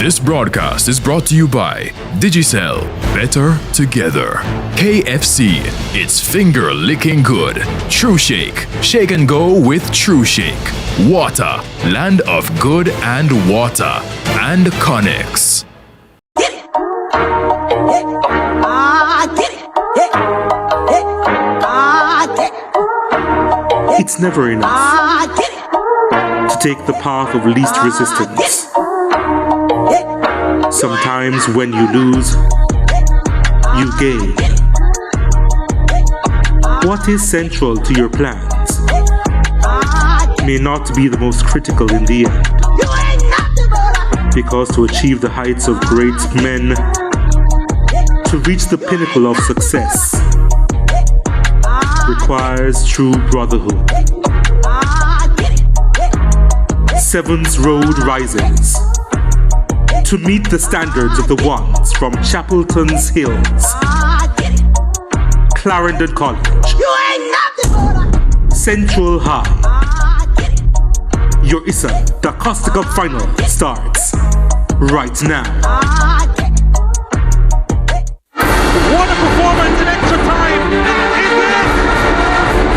This broadcast is brought to you by Digicel, better together. KFC, it's finger licking good. True Shake, shake and go with True Shake. Water, land of good and water. And Connex. It's never enough to take the path of least resistance. Sometimes when you lose, you gain. What is central to your plans may not be the most critical in the end. Because to achieve the heights of great men, to reach the pinnacle of success, requires true brotherhood. Sevens Road rises to meet the standards of the ones from Chapelton's hills. Clarendon College, Central High. Your ISSA DaCosta Cup final starts right now. What a performance in extra time!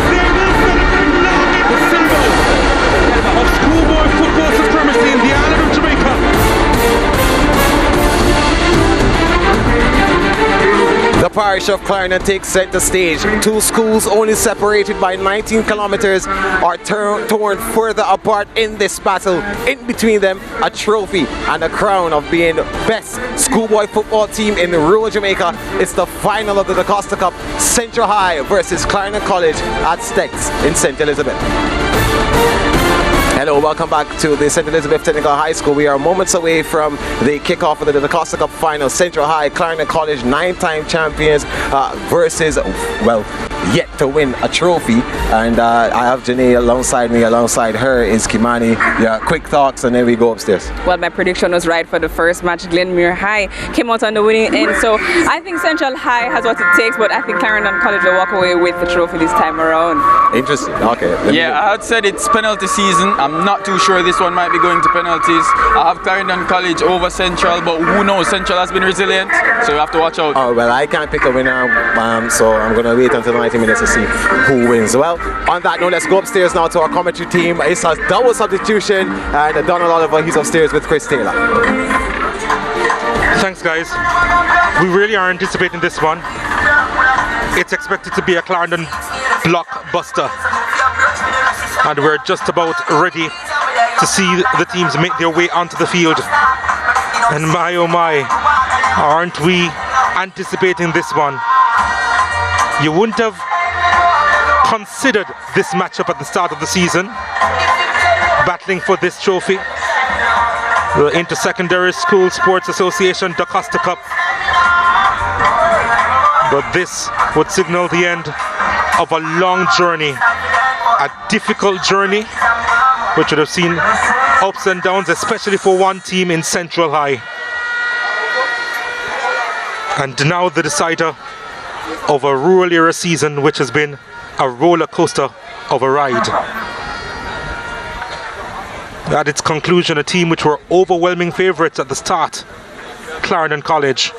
They will celebrate long in the symbol of schoolboy football supremacy in the island of Jamaica. The parish of Clarendon takes center stage. Two schools only separated by 19 kilometers are torn further apart in this battle. In between them, a trophy and a crown of being best schoolboy football team in rural Jamaica. It's the final of the DaCosta Cup, Central High versus Clarendon College at Stex in St. Elizabeth. Hello, welcome back to the St. Elizabeth Technical High School. We are moments away from the kickoff of the DaCosta Cup final. Central High, Clarendon College, 9-time champions versus, well, yet to win a trophy. And I have Janae alongside me. Alongside her is Kimani. Yeah, quick thoughts and then we go upstairs. Well, my prediction was right for the first match. Glenmuir High came out on the winning end. So I think Central High has what it takes, but I think Clarendon College will walk away with the trophy this time around. Interesting. Okay. Yeah, I had said it's penalty season. I'm not too sure this one might be going to penalties. I have Clarendon College over Central, but who knows? Central has been resilient, so you have to watch out. Oh, well, I can't pick a winner, so I'm going to wait until 90 minutes to see who wins. Well, on that note, let's go upstairs now to our commentary team. It's a double substitution, and Donald Oliver, he's upstairs with Chris Taylor. Thanks, guys. We really are anticipating this one. It's expected to be a Clarendon blockbuster, and we're just about ready to see the teams make their way onto the field. And my oh my, aren't we anticipating this one? You wouldn't have considered this matchup at the start of the season, battling for this trophy, the Inter-Secondary School Sports Association DaCosta Cup. But this would signal the end of a long journey, a difficult journey, which would have seen ups and downs, especially for one team in Central High. And now the decider of a rural era season, which has been a roller coaster of a ride. At its conclusion, a team which were overwhelming favourites at the start, Clarendon College,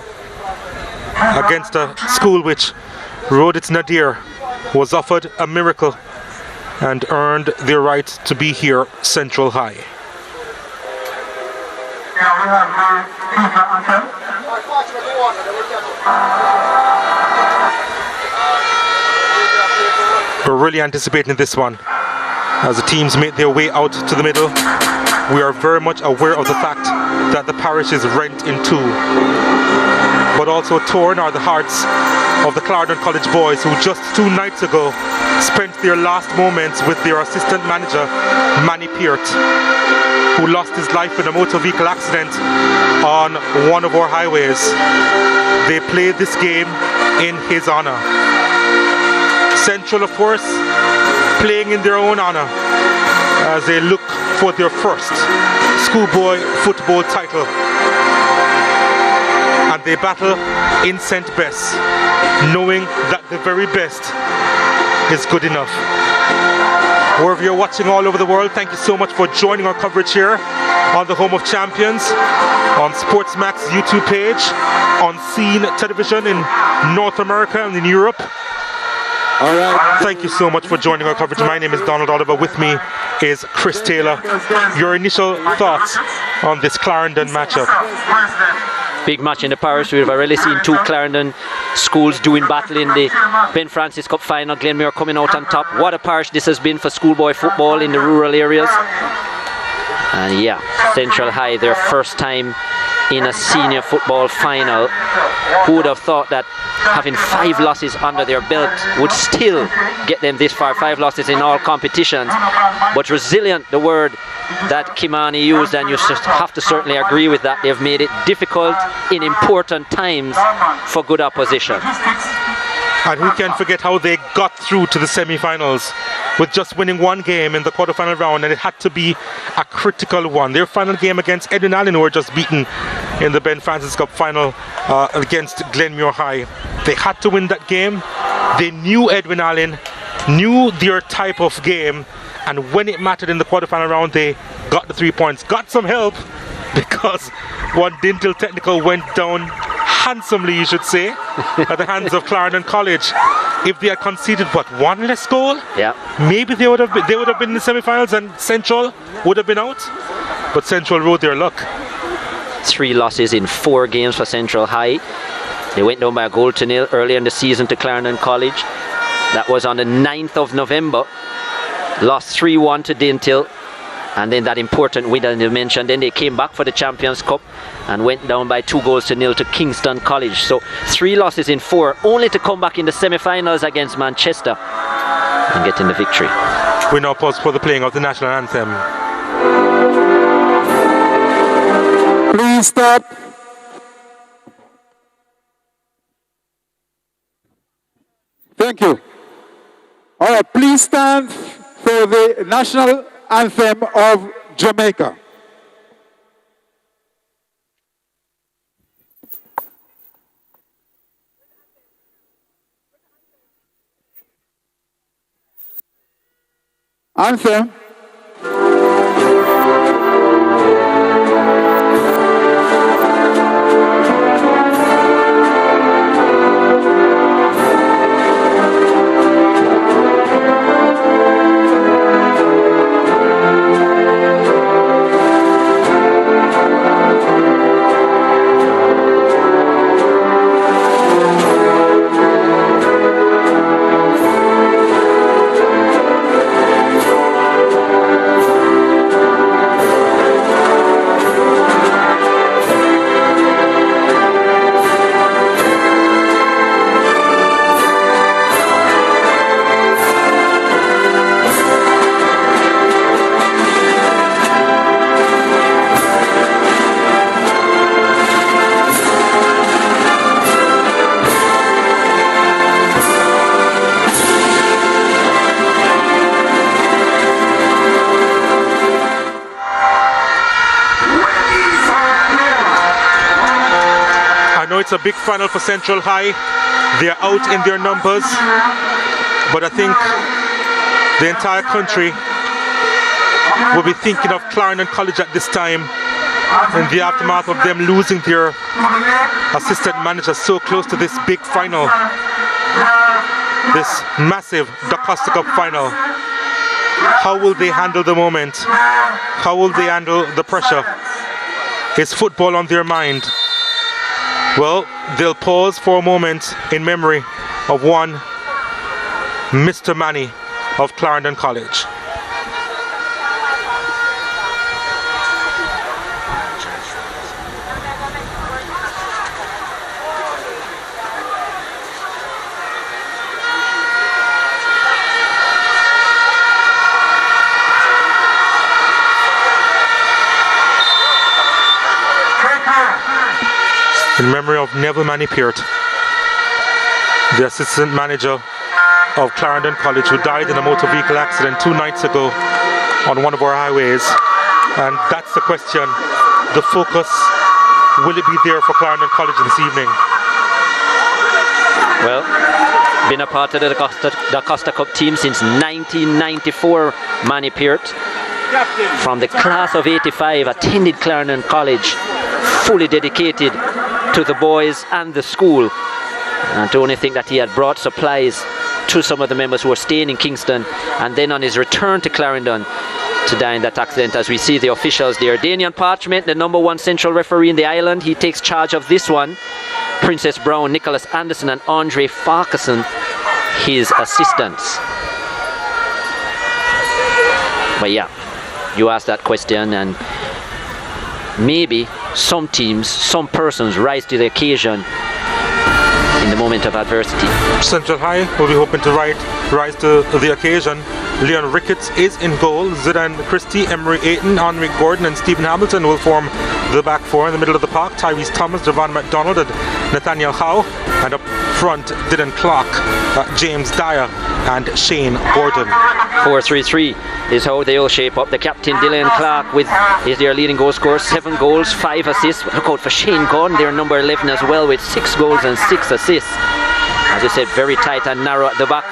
against a school which rode its nadir, was offered a miracle and earned their right to be here, Central High. We're really anticipating this one. As the teams make their way out to the middle, we are very much aware of the fact that the parish is rent in two. But also torn are the hearts of the Clarendon College boys, who just 2 nights ago spent their last moments with their assistant manager, Manny Peart, who lost his life in a motor vehicle accident on one of our highways. They played this game in his honor. Central, of course, playing in their own honor as they look for their first schoolboy football title. And they battle in St. Bess, knowing that the very best is good enough. Wherever you're watching all over the world, thank you so much for joining our coverage here on the Home of Champions, on SportsMax YouTube page, on Scene Television in North America and in Europe. All right. Thank you so much for joining our coverage. My name is Donald Oliver. With me is Chris Taylor. Your initial thoughts on this Clarendon matchup? Big match in the parish. We've already seen two Clarendon schools doing battle in the Ben Francis Cup final. Glenmuir coming out on top. What a parish this has been for schoolboy football in the rural areas. And yeah, Central High, their first time in a senior football final. Who would have thought that having 5 losses under their belt would still get them this far? 5 losses in all competitions. But resilient, the word that Kimani used, and you have to certainly agree with that. They've made it difficult in important times for good opposition. And who can forget how they got through to the semi-finals with just winning 1 game in the quarterfinal round, and it had to be a critical one. Their final game against Edwin Allen, who were just beaten in the Ben Francis Cup final against Glenmuir High. They had to win that game. They knew Edwin Allen, knew their type of game, and when it mattered in the quarterfinal round, they got the 3 points. Got some help because one Dintle Technical went down handsomely, you should say, at the hands of Clarendon College. If they had conceded but 1 less goal, maybe they would have been in the semi-finals and Central would have been out. But Central rode their luck. 3 losses in 4 games for Central High. They went down by a 1-0 earlier in the season to Clarendon College. That was on the 9th of November. Lost 3-1 to Dintle. And then that important win that you mentioned. Then they came back for the Champions Cup and went down by 2-0 to Kingston College. So 3 losses in 4, only to come back in the semi-finals against Manchester and getting the victory. We now pause for the playing of the national anthem. Please stop. Thank you. All right, please stand for the national anthem of Jamaica. Anthem. It's a big final for Central High. They're out in their numbers, but I think the entire country will be thinking of Clarendon College at this time in the aftermath of them losing their assistant manager so close to this big final, this massive DaCosta Cup final. How will they handle the moment? How will they handle the pressure? Is football on their mind? Well, they'll pause for a moment in memory of one Mr. Manny of Clarendon College. In memory of Neville Manny Peart, the assistant manager of Clarendon College, who died in a motor vehicle accident 2 nights ago on one of our highways. And that's the question, the focus, will it be there for Clarendon College this evening? Well, been a part of the DaCosta Cup team since 1994, Manny Peart. from the class of 85, attended Clarendon College, fully dedicated to the boys and the school. And to only think that he had brought supplies to some of the members who were staying in Kingston, and then on his return to Clarendon to die in that accident. As we see the officials there, Daniel Parchment, the #1 central referee in the island, he takes charge of this one. Princess Brown, Nicholas Anderson and Andre Farquharson, his assistants. But yeah, you asked that question, and maybe some teams, some persons rise to the occasion in the moment of adversity. Central High will be hoping to rise to the occasion. Leon Ricketts is in goal. Zidane Christie, Emery Ayton, Henry Gordon and Stephen Hamilton will form the back four. In the middle of the park, Tyrese Thomas, Javon McDonald and Nathaniel Howe. And up front, Dylan Clark, James Dyer and Shane Gordon. 4-3-3 is how they all shape up. The captain Dylan Clark is their leading goal scorer, 7 goals, 5 assists. Look out for Shane Gordon, their number 11 as well, with 6 goals and 6 assists. As I said, very tight and narrow at the back.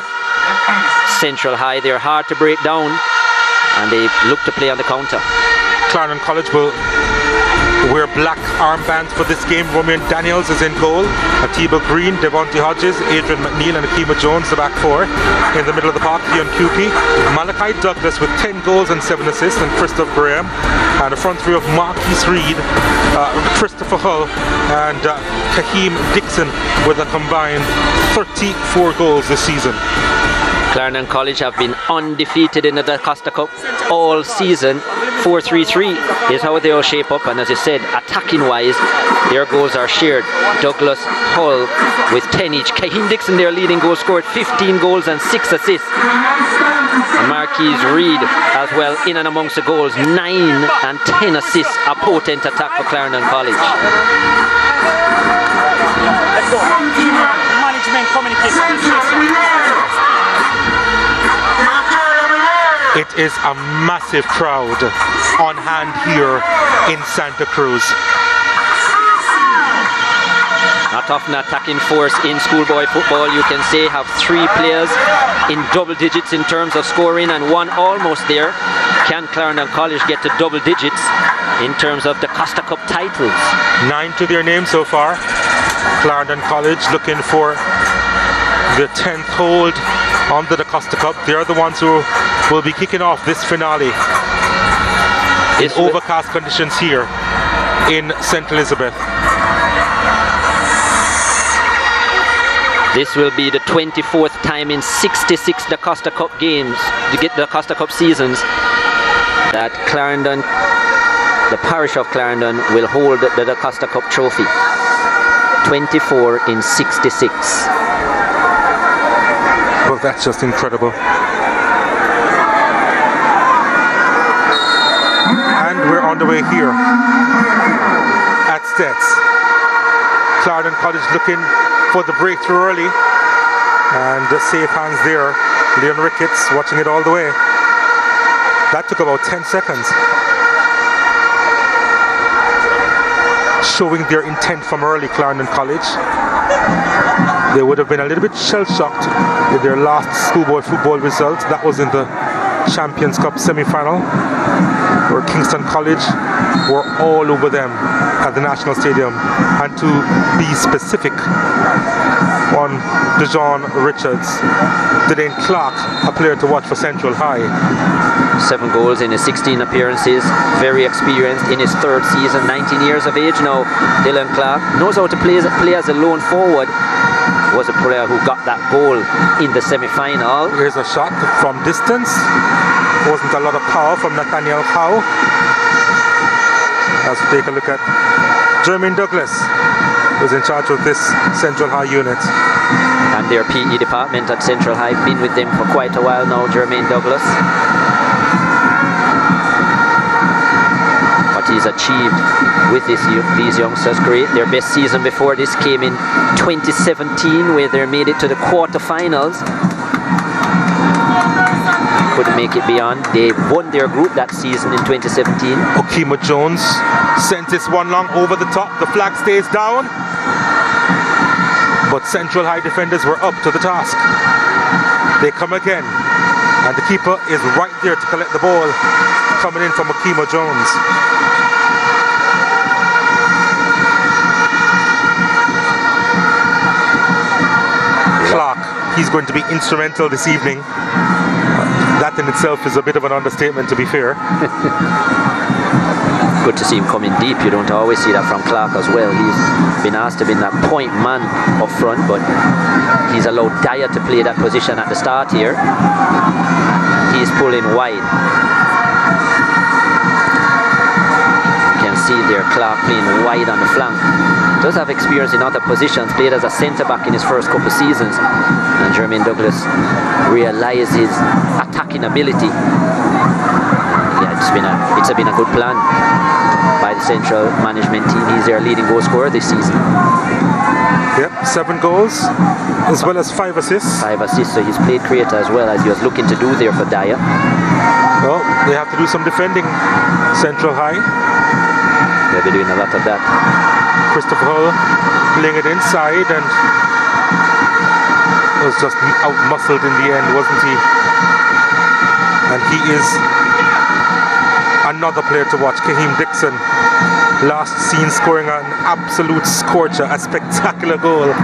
Central High, they're hard to break down, and they look to play on the counter. Clarendon College will wear black armbands for this game. Romian Daniels is in goal. Atiba Green, Devontae Hodges, Adrian McNeil and Akima Jones, the back four. In the middle of the park, Keon Cupie, Malachi Douglas with 10 goals and 7 assists, and Christopher Graham. And a front three of Marquis Reed, Christopher Hull and Kahim Dixon with a combined 34 goals this season. Clarendon College have been undefeated in the DaCosta Cup all season. 4-3-3 is how they all shape up, and as I said, attacking wise, their goals are shared. Douglas, Hull with 10 each. Kahim Dixon, their leading goal, scored 15 goals and 6 assists. And Marquis Reed as well in and amongst the goals, 9 and 10 assists. A potent attack for Clarendon College. Let's go. Management communication. It is a massive crowd on hand here in Santa Cruz. Not often attacking force in schoolboy football. You can say have 3 players in double digits in terms of scoring and 1 almost there. Can Clarendon College get to double digits in terms of the Costa Cup titles? 9 to their name so far. Clarendon College looking for the 10th hold on the DaCosta Cup. They are the ones who will be kicking off this finale in overcast conditions here in St. Elizabeth. This will be the 24th time in 66 DaCosta Cup games, to get the DaCosta Cup seasons, that Clarendon, the parish of Clarendon, will hold the DaCosta Cup trophy. 24 in 66. Well, that's just incredible. And we're on the way here at Stets. Clarendon College looking for the breakthrough early, and safe hands there. Leon Ricketts watching it all the way. That took about 10 seconds. Showing their intent from early, Clarendon College. They would have been a little bit shell-shocked with their last schoolboy football result. That was in the Champions Cup semi-final, where Kingston College were all over them at the National Stadium. And to be specific, on DeJohn Richards, Dylan Clark, a player to watch for Central High. 7 goals in his 16 appearances, very experienced in his 3rd season, 19 years of age now. Dylan Clark knows how to play as a lone forward. Was a player who got that goal in the semi-final. Here's a shot from distance. Wasn't a lot of power from Nathaniel Howe. Let's take a look at Jermaine Douglas, who's in charge of this Central High unit. And their PE department at Central High, been with them for quite a while now, Jermaine Douglas. What he's achieved with these youngsters, great. Their best season before this came in 2017, where they made it to the quarterfinals. Couldn't make it beyond. They won their group that season in 2017. Okima Jones sent this one long over the top. The flag stays down, but Central High defenders were up to the task. They come again, and the keeper is right there to collect the ball. coming in from Akima Jones. Clark, he's going to be instrumental this evening. That in itself is a bit of an understatement, to be fair. Good to see him coming deep. You don't always see that from Clark as well. He's been asked to be that point man up front, but he's allowed Dyer to play that position at the start here. He's pulling wide. You can see there Clark playing wide on the flank. Does have experience in other positions, played as a centre-back in his first couple of seasons, and Jermaine Douglas realised his attacking ability. Yeah, it's been a good plan by the central management team. He's their leading goal scorer this season. Yep, 7 goals as well as 5 assists. 5 assists, so he's played creator as well, as he was looking to do there for Dyer. Well, they have to do some defending, Central High. They'll be doing a lot of that. Christopher Hull playing it inside and was just out-muscled in the end, wasn't he? And he is another player to watch, Kahim Dixon. Last seen scoring an absolute scorcher, a spectacular goal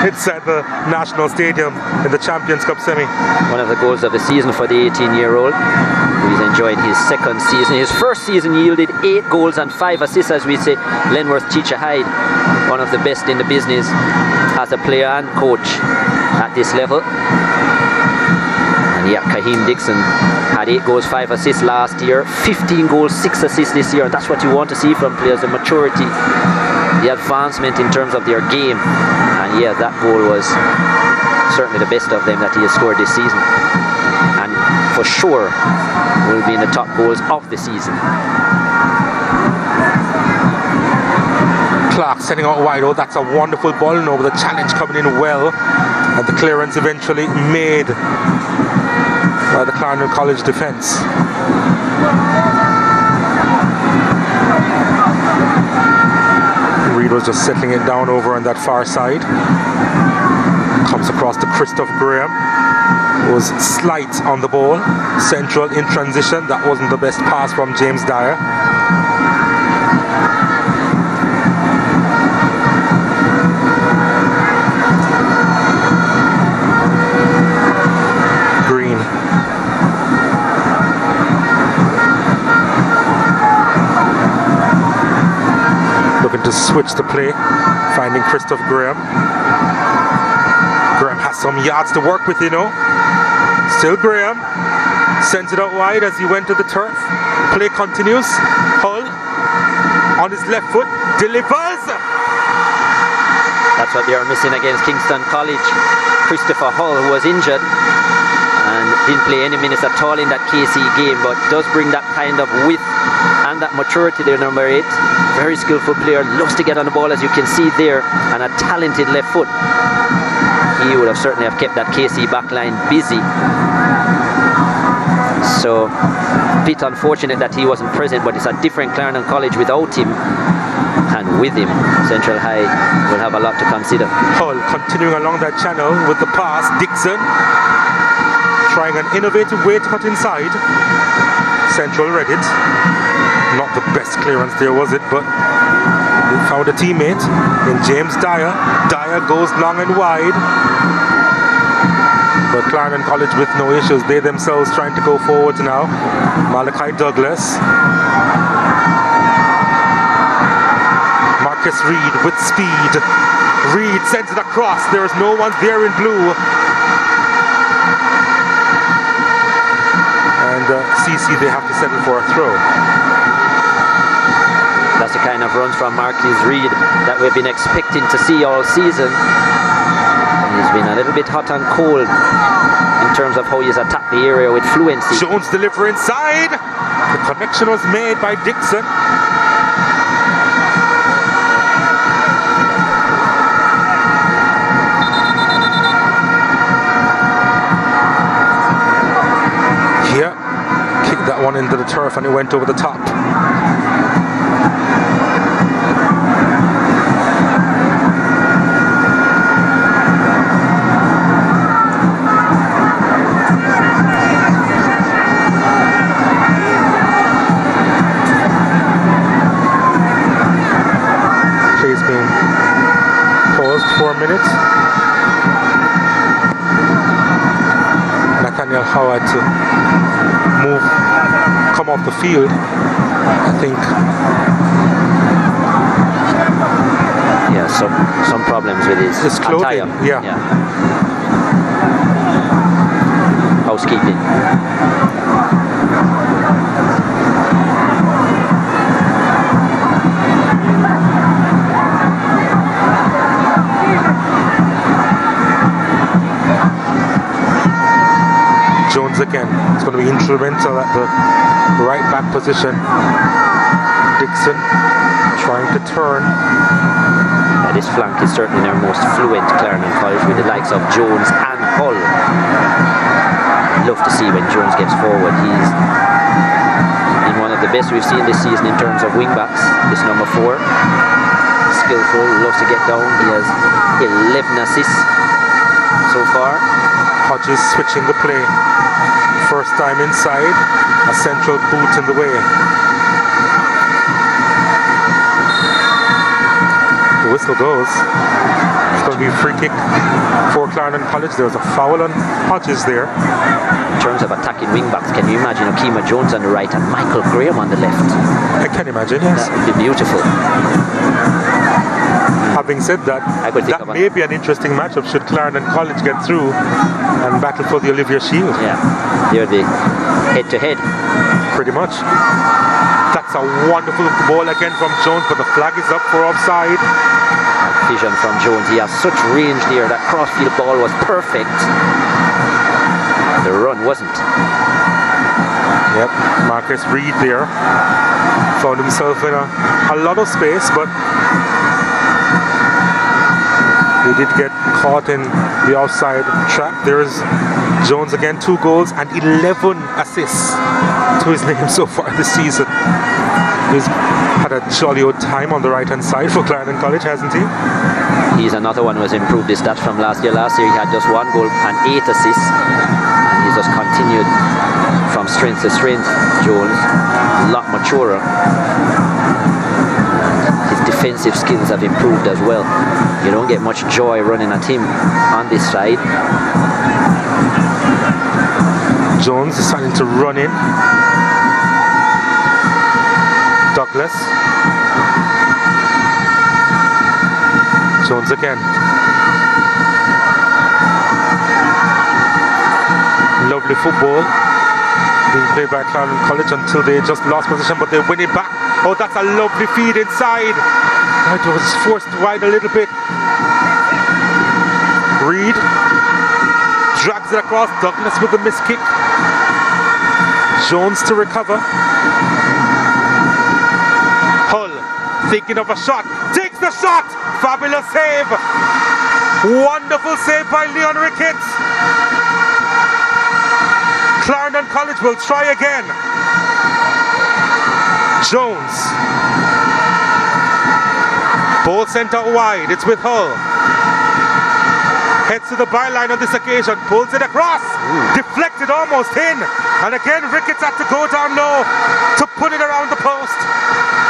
inside the National Stadium in the Champions Cup semi. One of the goals of the season for the 18-year-old. He's enjoyed his second season. His first season yielded 8 goals and 5 assists, as we say. Lenworth Teacher Hyde, one of the best in the business as a player and coach at this level. And yeah, Kahim Dixon had 8 goals, 5 assists last year, 15 goals, 6 assists this year. And that's what you want to see from players, the maturity, the advancement in terms of their game. And yeah, that goal was certainly the best of them that he has scored this season. And for sure will be in the top goals of the season. Clark sending out wide. Oh, that's a wonderful ball. No, the challenge coming in well, and the clearance eventually made by the Clarendon College defence. Reid was just settling it down over on that far side. Comes across to Christoph Graham. Was slight on the ball. Central in transition. That wasn't the best pass from James Dyer. Green. Looking to switch the play. Finding Christoph Graham. Graham has some yards to work with, you know. Still Graham. Sends it out wide as he went to the turf. Play continues. Hull on his left foot. Delivers. That's what they are missing against Kingston College. Christopher Hull, who was injured and didn't play any minutes at all in that KC game, but does bring that kind of width and that maturity there, number 8. Very skillful player, loves to get on the ball, as you can see there, and a talented left foot. He would have certainly have kept that KC backline busy. So, a bit unfortunate that he wasn't present, but it's a different Clarendon College without him. And with him, Central High will have a lot to consider. Hull continuing along that channel with the pass. Dixon trying an innovative way to cut inside. Central read it. Not the best clearance there, was it? But they found a teammate in James Dyer. Dyer goes long and wide. But Clarendon College with no issues. They themselves trying to go forward now. Malachi Douglas. Marcus Reid with speed. Reid sends it across. There is no one there in blue. And CC, they have to settle for a throw. That's the kind of runs from Marcus Reid that we've been expecting to see all season. He's been a little bit hot and cold in terms of how he's attacked the area with fluency. Jones deliver inside. The connection was made by Dixon. Yeah, kicked that one into the turf and it went over the top. is being paused for a minute. Nathaniel Howard to come off the field. I think. Yeah, some problems with his clothing. attire. Yeah. Housekeeping. Jones again. It's going to be instrumental at the right back position. Dixon trying to turn. Yeah, this flank is certainly their most fluent, Clarendon College, with the likes of Jones and Hull. Love to see when Jones gets forward. He's in one of the best we've seen this season in terms of wing backs. This number 4, skillful, loves to get down. He has 11 assists so far. Hodges switching the play. First time inside, a central boot in the way. The whistle goes. It's going to be a free kick for Clarendon College. There was a foul on Hodges there. In terms of attacking wing backs, can you imagine Okima Jones on the right and Michael Graham on the left? I can imagine, yes. That would be beautiful. Having said that, that may be an interesting matchup should Clarendon College get through and battle for the Olivier Shield. Yeah, they're the head-to-head. Pretty much. That's a wonderful ball again from Jones, but the flag is up for offside. Vision from Jones. He has such range there. That crossfield ball was perfect. The run wasn't. Yep, Marcus Reed there found himself in a lot of space, but he did get caught in the offside trap. There is Jones again, 2 goals and 11 assists to his name so far this season. He's had a jolly old time on the right hand side for Clarendon College, hasn't he? He's another one who has improved his stats from last year. Last year he had just 1 goal and 8 assists, and he's just continued from strength to strength. Jones, a lot maturer. His defensive skills have improved as well. You don't get much joy running at him on this side. Jones is starting to run in. Douglas. Jones again. Lovely football being played by Clarendon College until they just lost position, but they win it back. Oh, that's a lovely feed inside. It was forced wide a little bit. Reed drags it across. Douglas with the missed kick. Jones to recover. Hull thinking of a shot. Takes the shot. Fabulous save. Wonderful save by Leon Ricketts. Clarendon College will try again. Jones. Ball sent out wide. It's with Hull. Heads to the byline on this occasion. Pulls it across. Deflected almost in. And again, Ricketts had to go down low to put it around the post.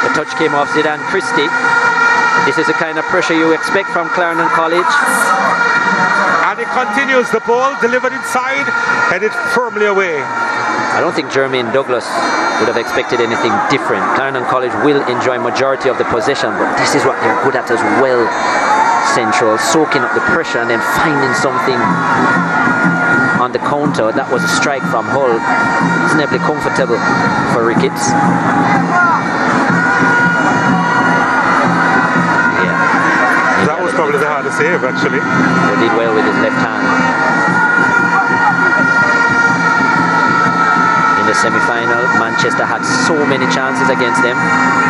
The touch came off Zidane Christie. This is the kind of pressure you expect from Clarendon College. And it continues. The ball delivered inside, headed firmly away. I don't think Jermaine Douglas would have expected anything different. Clarendon College will enjoy majority of the possession, but this is what they're good at as well. Central, soaking up the pressure and then finding something on the counter. That was a strike from Hull. Reasonably comfortable for Ricketts. That was probably the hardest save, actually. He did well with his left hand. In the semi-final, Manchester had so many chances against them.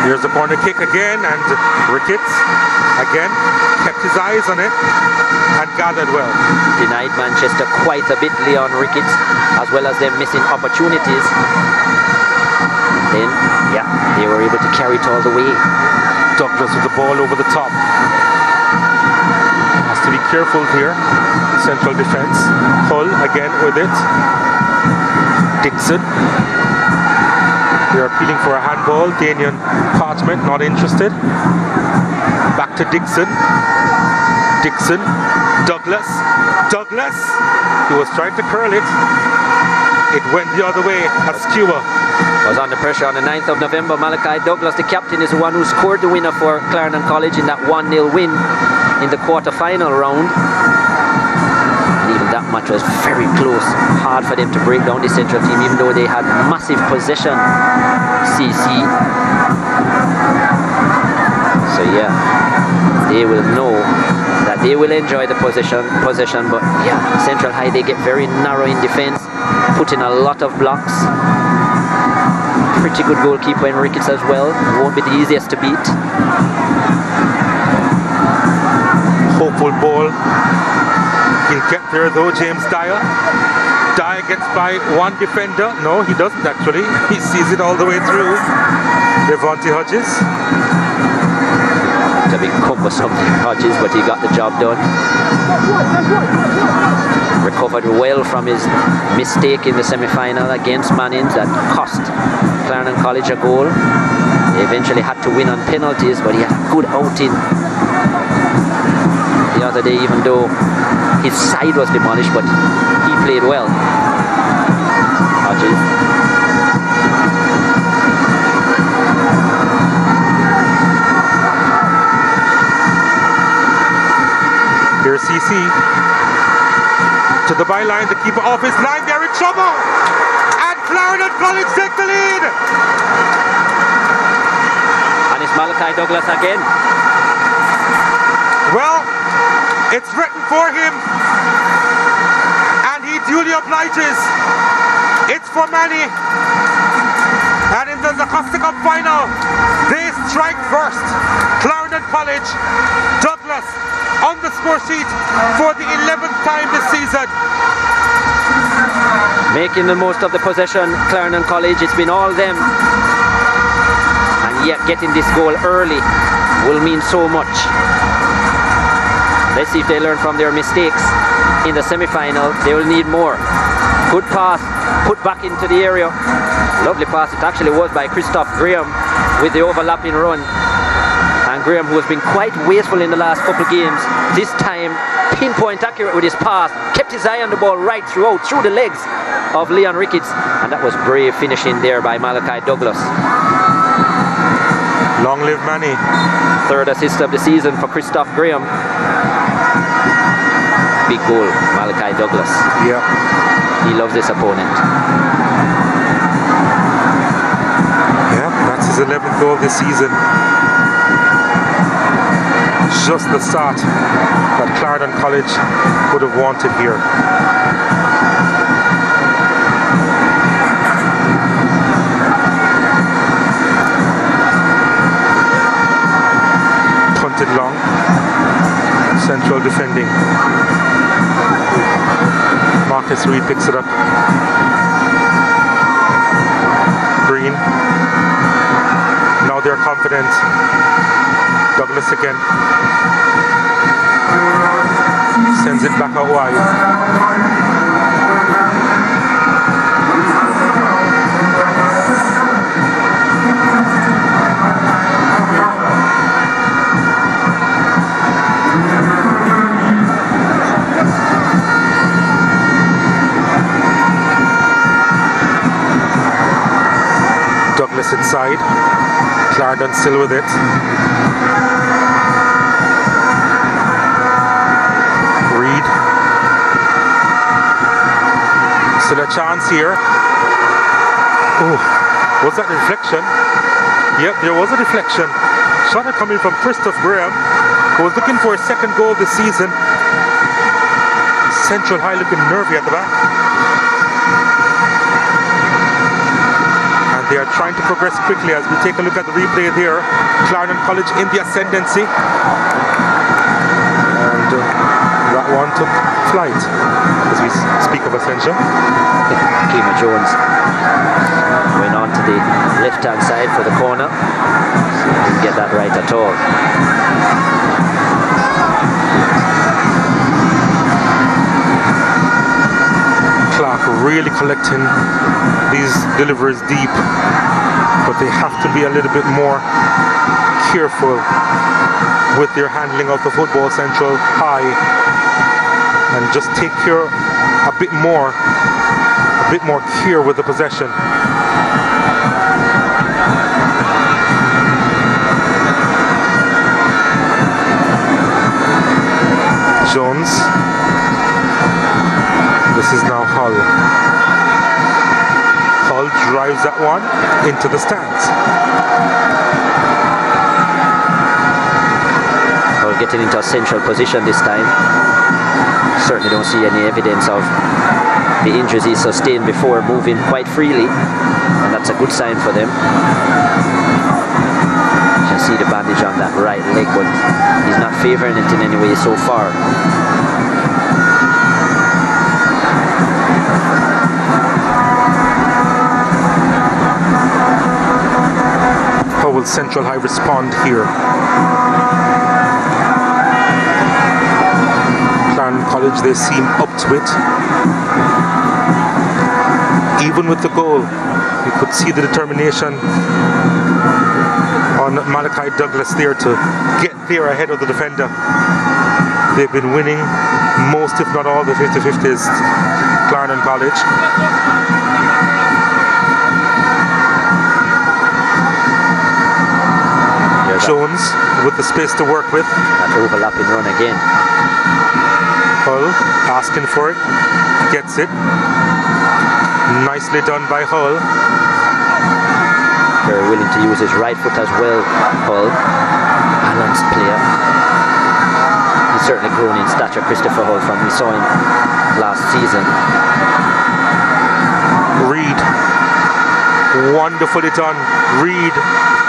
Here's the corner kick again, and Ricketts again kept his eyes on it and gathered well. Denied Manchester quite a bit, Leon Ricketts, as well as them missing opportunities. And then, yeah, they were able to carry it all the way. Douglas with the ball over the top. Has to be careful here. Central defense. Hull again with it. Dixon. They are appealing for a handball. Daniel Parchment not interested. Back to Dixon. Dixon. Douglas. Douglas. He was trying to curl it. It went the other way. Askewa was under pressure on the 9th of November. Malachi Douglas, the captain, is the one who scored the winner for Clarendon College in that 1-0 win in the quarter-final round. And even that match was very close. Hard for them to break down the Central team, even though they had massive possession. CC. So yeah, they will know that they will enjoy the possession, but yeah, Central High, they get very narrow in defense, put in a lot of blocks. Pretty good goalkeeper in Ricketts as well. Won't be the easiest to beat. Hopeful ball. He'll get there though, James Dyer. Dyer gets by one defender. No, he doesn't actually. He sees it all the way through. Devontae Hodges. A bit cumbersome, Hodges, but he got the job done. Recovered well from his mistake in the semi-final against Mannings that cost Clarendon College a goal. They eventually had to win on penalties, but he had a good outing the other day, even though his side was demolished, but he played well. Hodges. Here's CC. To the byline, the keeper off his line, they're in trouble! And Clarendon College take the lead! And it's Malachi Douglas again. Well, it's written for him. And he duly obliges. It's for Manny. And in the DaCosta Cup final, they strike first. Clarendon College, Douglas on the score sheet for the 11th time this season. Making the most of the possession, Clarendon College, it's been all them. And yet getting this goal early will mean so much. Let's see if they learn from their mistakes in the semi-final. They will need more. Good pass, put back into the area. Lovely pass, it actually was by Christoph Graham with the overlapping run. And Graham, who has been quite wasteful in the last couple of games, this time pinpoint accurate with his pass, kept his eye on the ball right throughout, through the legs of Leon Ricketts, and that was brave finishing there by Malachi Douglas. Long live Manny. Third assist of the season for Christoph Graham. Big goal, Malachi Douglas. Yeah. He loves this opponent. Yeah, that's his 11th goal this season. Just the start that Clarendon College would have wanted here. Punted long. Central defending. Marcus Reed picks it up. Green. Now they're confident. Douglas again. Sends it back out wide. Douglas inside. Clarendon still with it. Reed. Still a chance here. Oh, was that a deflection? Yep, there was a deflection. Shot coming from Christoph Graham, who was looking for a second goal this season. Central High looking nervy at the back. They are trying to progress quickly as we take a look at the replay there. Clarendon College in the ascendancy. And that one took flight as we speak of ascension. Kima Jones went on to the left-hand side for the corner. So didn't get that right at all. Clark really collecting these deliveries deep, but they have to be a little bit more careful with their handling of the football, Central High, and just take care a bit more care with the possession. Jones. This is now Hull. Hull drives that one into the stands. Hull getting into a central position this time. Certainly don't see any evidence of the injuries he sustained before, moving quite freely, and that's a good sign for them. You can see the bandage on that right leg, but he's not favouring it in any way so far. How will Central High respond here? Clarendon College, they seem up to it. Even with the goal, you could see the determination on Malachi Douglas there to get there ahead of the defender. They've been winning most, if not all, the 50-50s, Clarendon College. Jones with the space to work with. That overlapping run again. Hull asking for it, gets it. Nicely done by Hull. Very willing to use his right foot as well, Hull. Balanced player. He's certainly grown in stature, Christopher Hull, from we saw him last season. Reed, wonderfully done. Reed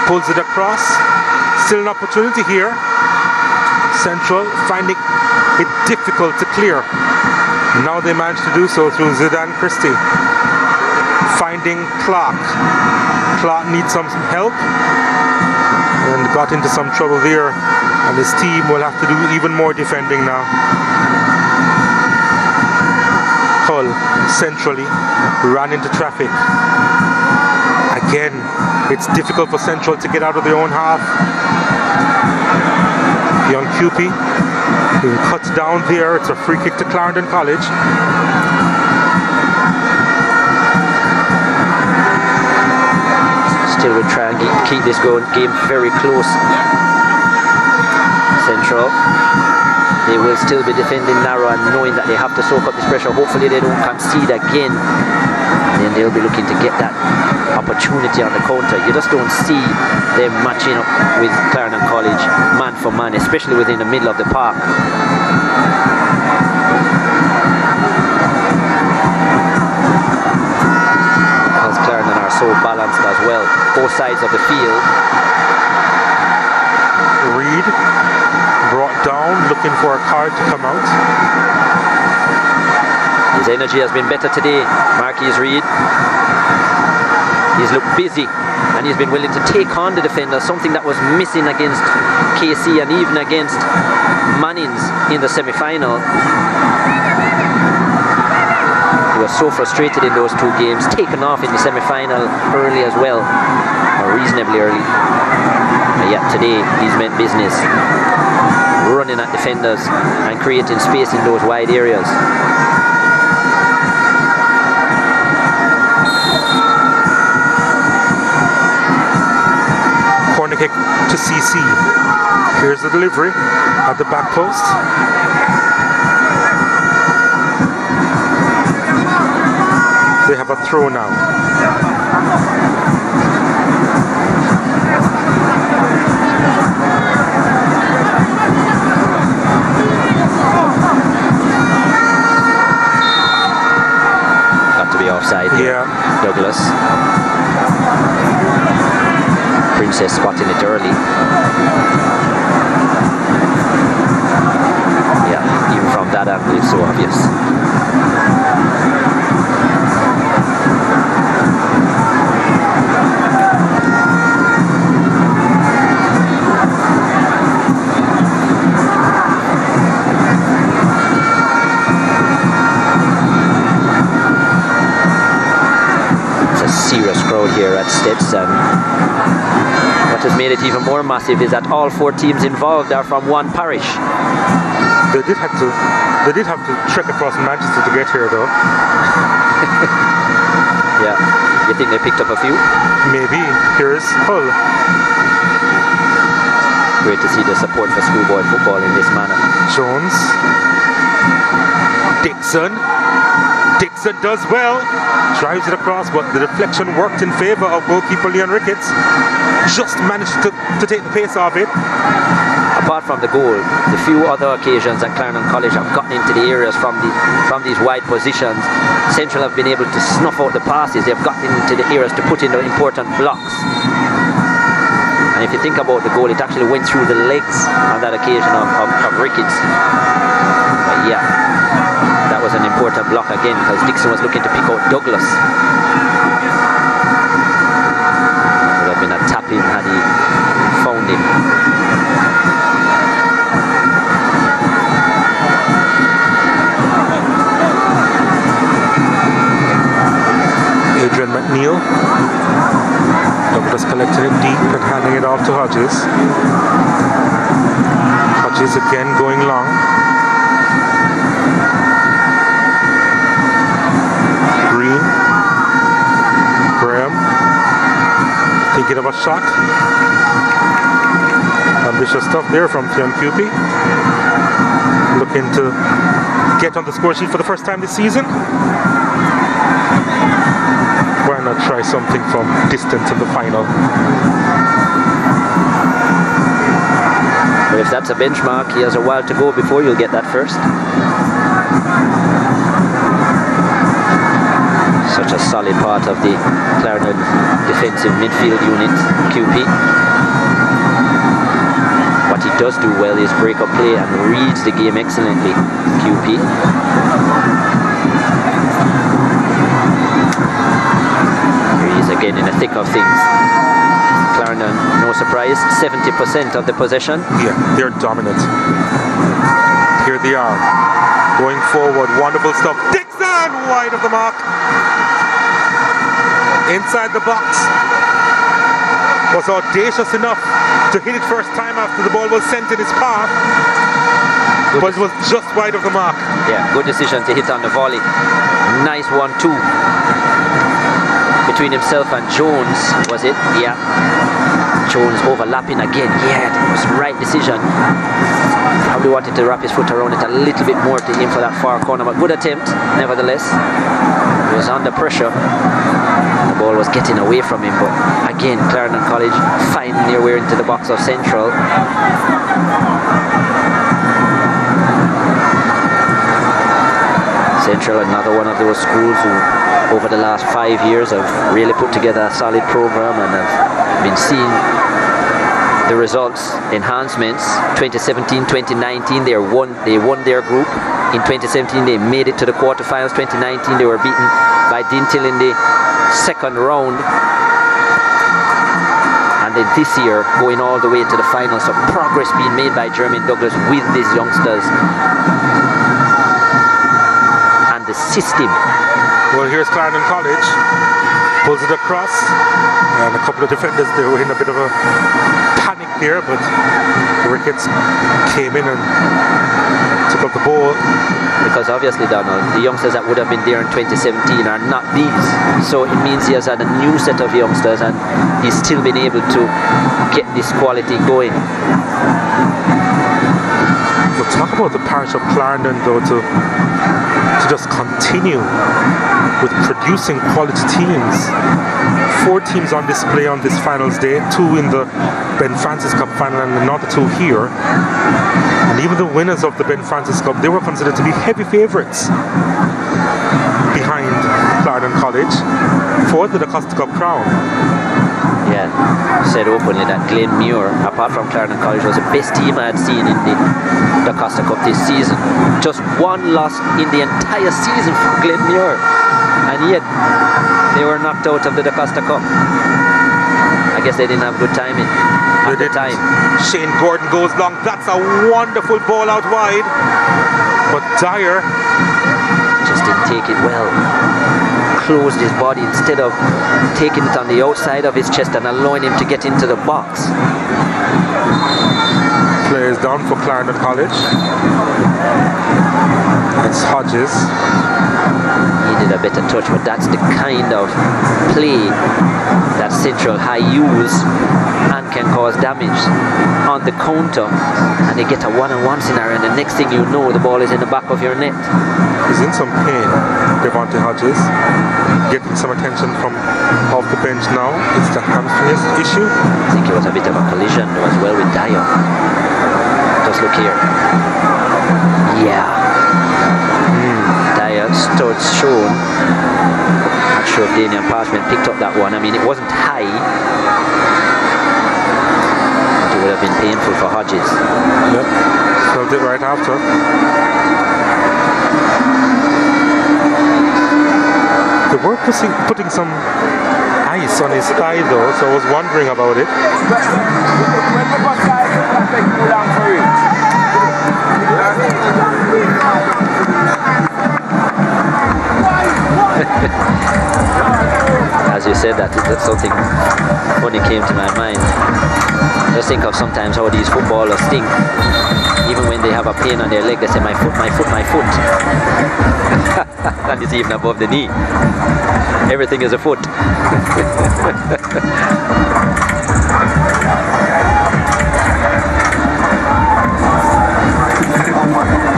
pulls it across. Still an opportunity here. Central finding it difficult to clear. Now they managed to do so through Zidane Christie. Finding Clark. Clark needs some help and got into some trouble there, and his team will have to do even more defending now. Hull centrally ran into traffic. Again, it's difficult for Central to get out of their own half. Young Cupie being cut down there. It's a free kick to Clarendon College. Still will try and keep this game very close. Central, they will still be defending narrow and knowing that they have to soak up this pressure. Hopefully they don't concede again. And then they'll be looking to get that opportunity on the counter. You just don't see them matching up with Clarendon College man for man, especially within the middle of the park. Because Clarendon are so balanced as well, both sides of the field. Reed brought down, looking for a card to come out. His energy has been better today, Marquis Reed. He's looked busy and he's been willing to take on the defender, something that was missing against KC and even against Mannings in the semi-final. He was so frustrated in those two games, taken off in the semi-final early as well, or reasonably early. But yet today he's meant business, running at defenders and creating space in those wide areas. Corner kick to CC. Here's the delivery at the back post. They have a throw now. Got to be offside here. Yeah. Douglas. Princess spotting it early. Yeah, even from that angle it's so obvious. It's a serious crowd here at Steps, and what a has made it even more massive is that all 4 teams involved are from one parish. They did have to trek across Manchester to get here, though. Yeah. You think they picked up a few? Maybe. Here's Hull. Great to see the support for Schoolboy football in this manner. Jones. Dixon does well. Drives it across, but the deflection worked in favor of goalkeeper Leon Ricketts. Just managed to take the pace off it. Apart from the goal, the few other occasions that Clarendon College have gotten into the areas from these wide positions, Central have been able to snuff out the passes. They've gotten into the areas to put in the important blocks. And if you think about the goal, it actually went through the legs on that occasion of Ricketts. But yeah, that was an important block again because Dixon was looking to pick out Douglas. Would have been a tap-in had he found him. Adrian McNeil. Douglas collecting it deep and handing it off to Hodges. Hodges again going long. Green. Graham. Thinking of a shot. Ambitious stuff there from Fionn Cupie. Looking to get on the score sheet for the first time this season. Why not try something from distance in the final? But if that's a benchmark, he has a while to go before you'll get that first. Such a solid part of the Clarendon defensive midfield unit, QP. What he does do well is break up play and reads the game excellently, QP. Again in the thick of things. Clarendon, no surprise, 70% of the possession. Yeah, they're dominant. Here they are, going forward, wonderful stuff. Dixon, wide of the mark. Inside the box. Was audacious enough to hit it first time after the ball was sent in his path. But it was just wide of the mark. Yeah, good decision to hit on the volley. Nice 1-2. Between himself and Jones, was it? Yeah. Jones overlapping again. Yeah, that was the right decision. Probably wanted to wrap his foot around it a little bit more to aim for that far corner, but good attempt, nevertheless. He was under pressure. The ball was getting away from him, but again, Clarendon College finding their way into the box of Central. Central, another one of those schools who over the last 5 years have really put together a solid program and have been seeing the results, enhancements. 2017, 2019, they won their group. In 2017, they made it to the quarterfinals. 2019, they were beaten by Dintil in the second round. And then this year, going all the way to the final. So progress being made by Jermaine Douglas with these youngsters. And the system. Well, here's Clarendon College. Pulls it across. And a couple of defenders, they were in a bit of a panic there, but Ricketts came in and took up the ball. Because obviously, Donald, the youngsters that would have been there in 2017 are not these. So it means he has had a new set of youngsters and he's still been able to get this quality going. We'll talk about the parish of Clarendon, though, to just continue with producing quality teams. 4 teams on display on this finals day, 2 in the Ben Francis Cup final and another 2 here. And even the winners of the Ben Francis Cup, they were considered to be heavy favorites behind Clarendon College for the DaCosta Cup crown. Yeah, said openly that Glenmuir, apart from Clarendon College, was the best team I had seen in the DaCosta Cup this season. Just 1 loss in the entire season for Glenmuir, and yet they were knocked out of the DaCosta Cup. I guess they didn't have good timing at the time. Shane Gordon goes long. That's a wonderful ball out wide, but Dyer just didn't take it well. closed his body instead of taking it on the outside of his chest and allowing him to get into the box. Players down for Clarendon College. It's Hodges. Needed a better touch, but that's the kind of play that Central High use and can cause damage on the counter, and they get a one-on-one scenario, and the next thing you know, the ball is in the back of your net. He's in some pain, Devontae Hodges. Getting some attention from off the bench now. It's the hamstring issue. I think it was a bit of a collision as well with Dyer. Just look here. Yeah. Dyer stood shown. Not sure if Daniel Parchment picked up that one. I mean, it wasn't high. But it would have been painful for Hodges. Yep. Felt it right after. They were putting some ice on his thigh though, so I was wondering about it. As you said that, something funny came to my mind. Just think of sometimes how these footballers think. Even when they have a pain on their leg, they say, my foot, my foot, my foot. And it's even above the knee. Everything is a foot.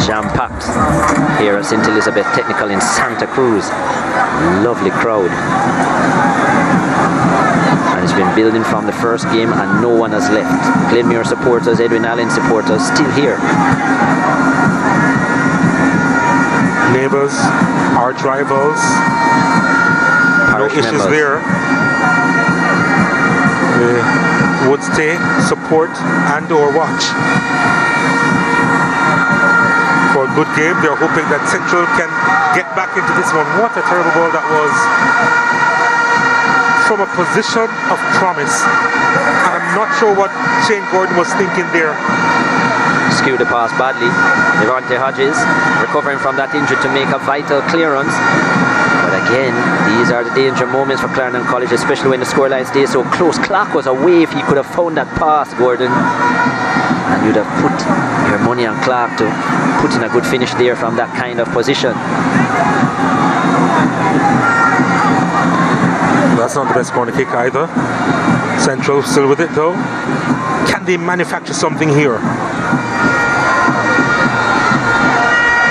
Jam-packed here at St. Elizabeth Technical in Santa Cruz. Lovely crowd. And it's been building from the first game and no one has left. Glenmuir supporters, Edwin Allen supporters still here. Neighbors, arch rivals, no issues members there. They would stay, support and or watch. For a good game, they're hoping that Central can get back into this one. What a terrible ball that was. From a position of promise. And I'm not sure what Shane Gordon was thinking there. Skewed the pass badly. Devontae Hodges recovering from that injury to make a vital clearance. But again, these are the danger moments for Clarendon College, especially when the scoreline stays so close. Clark was away. If he could have found that pass, Gordon, and you'd have put your money on Clark to put in a good finish there from that kind of position. That's not the best corner kick either. Central still with it though. Can they manufacture something here?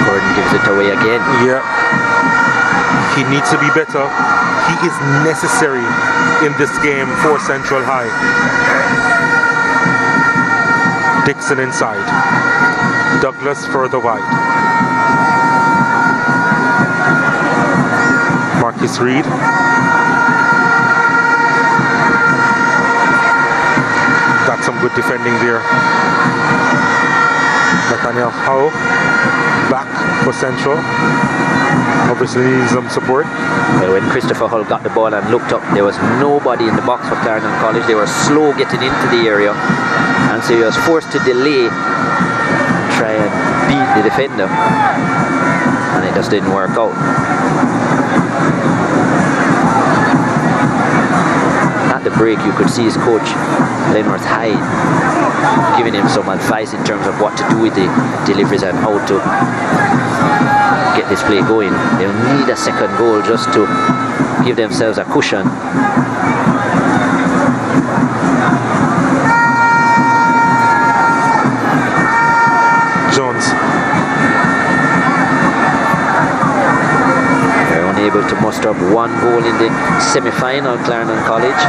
Gordon gives it away again. Yeah. He needs to be better. He is necessary in this game for Central High. Dixon inside. Douglas further wide. Marcus Reed. Got some good defending there. Nathaniel Howe back for Central. Obviously needs some support. Well, when Christopher Hull got the ball and looked up, there was nobody in the box for Clarendon College. They were slow getting into the area, and so he was forced to delay, try and beat the defender, and it just didn't work out. At the break, you could see his coach, Lenworth Hyde, giving him some advice in terms of what to do with the deliveries and how to get this play going. They'll need a second goal just to give themselves a cushion. Jones. They're unable to muster up one goal in the semi-final, Clarendon College.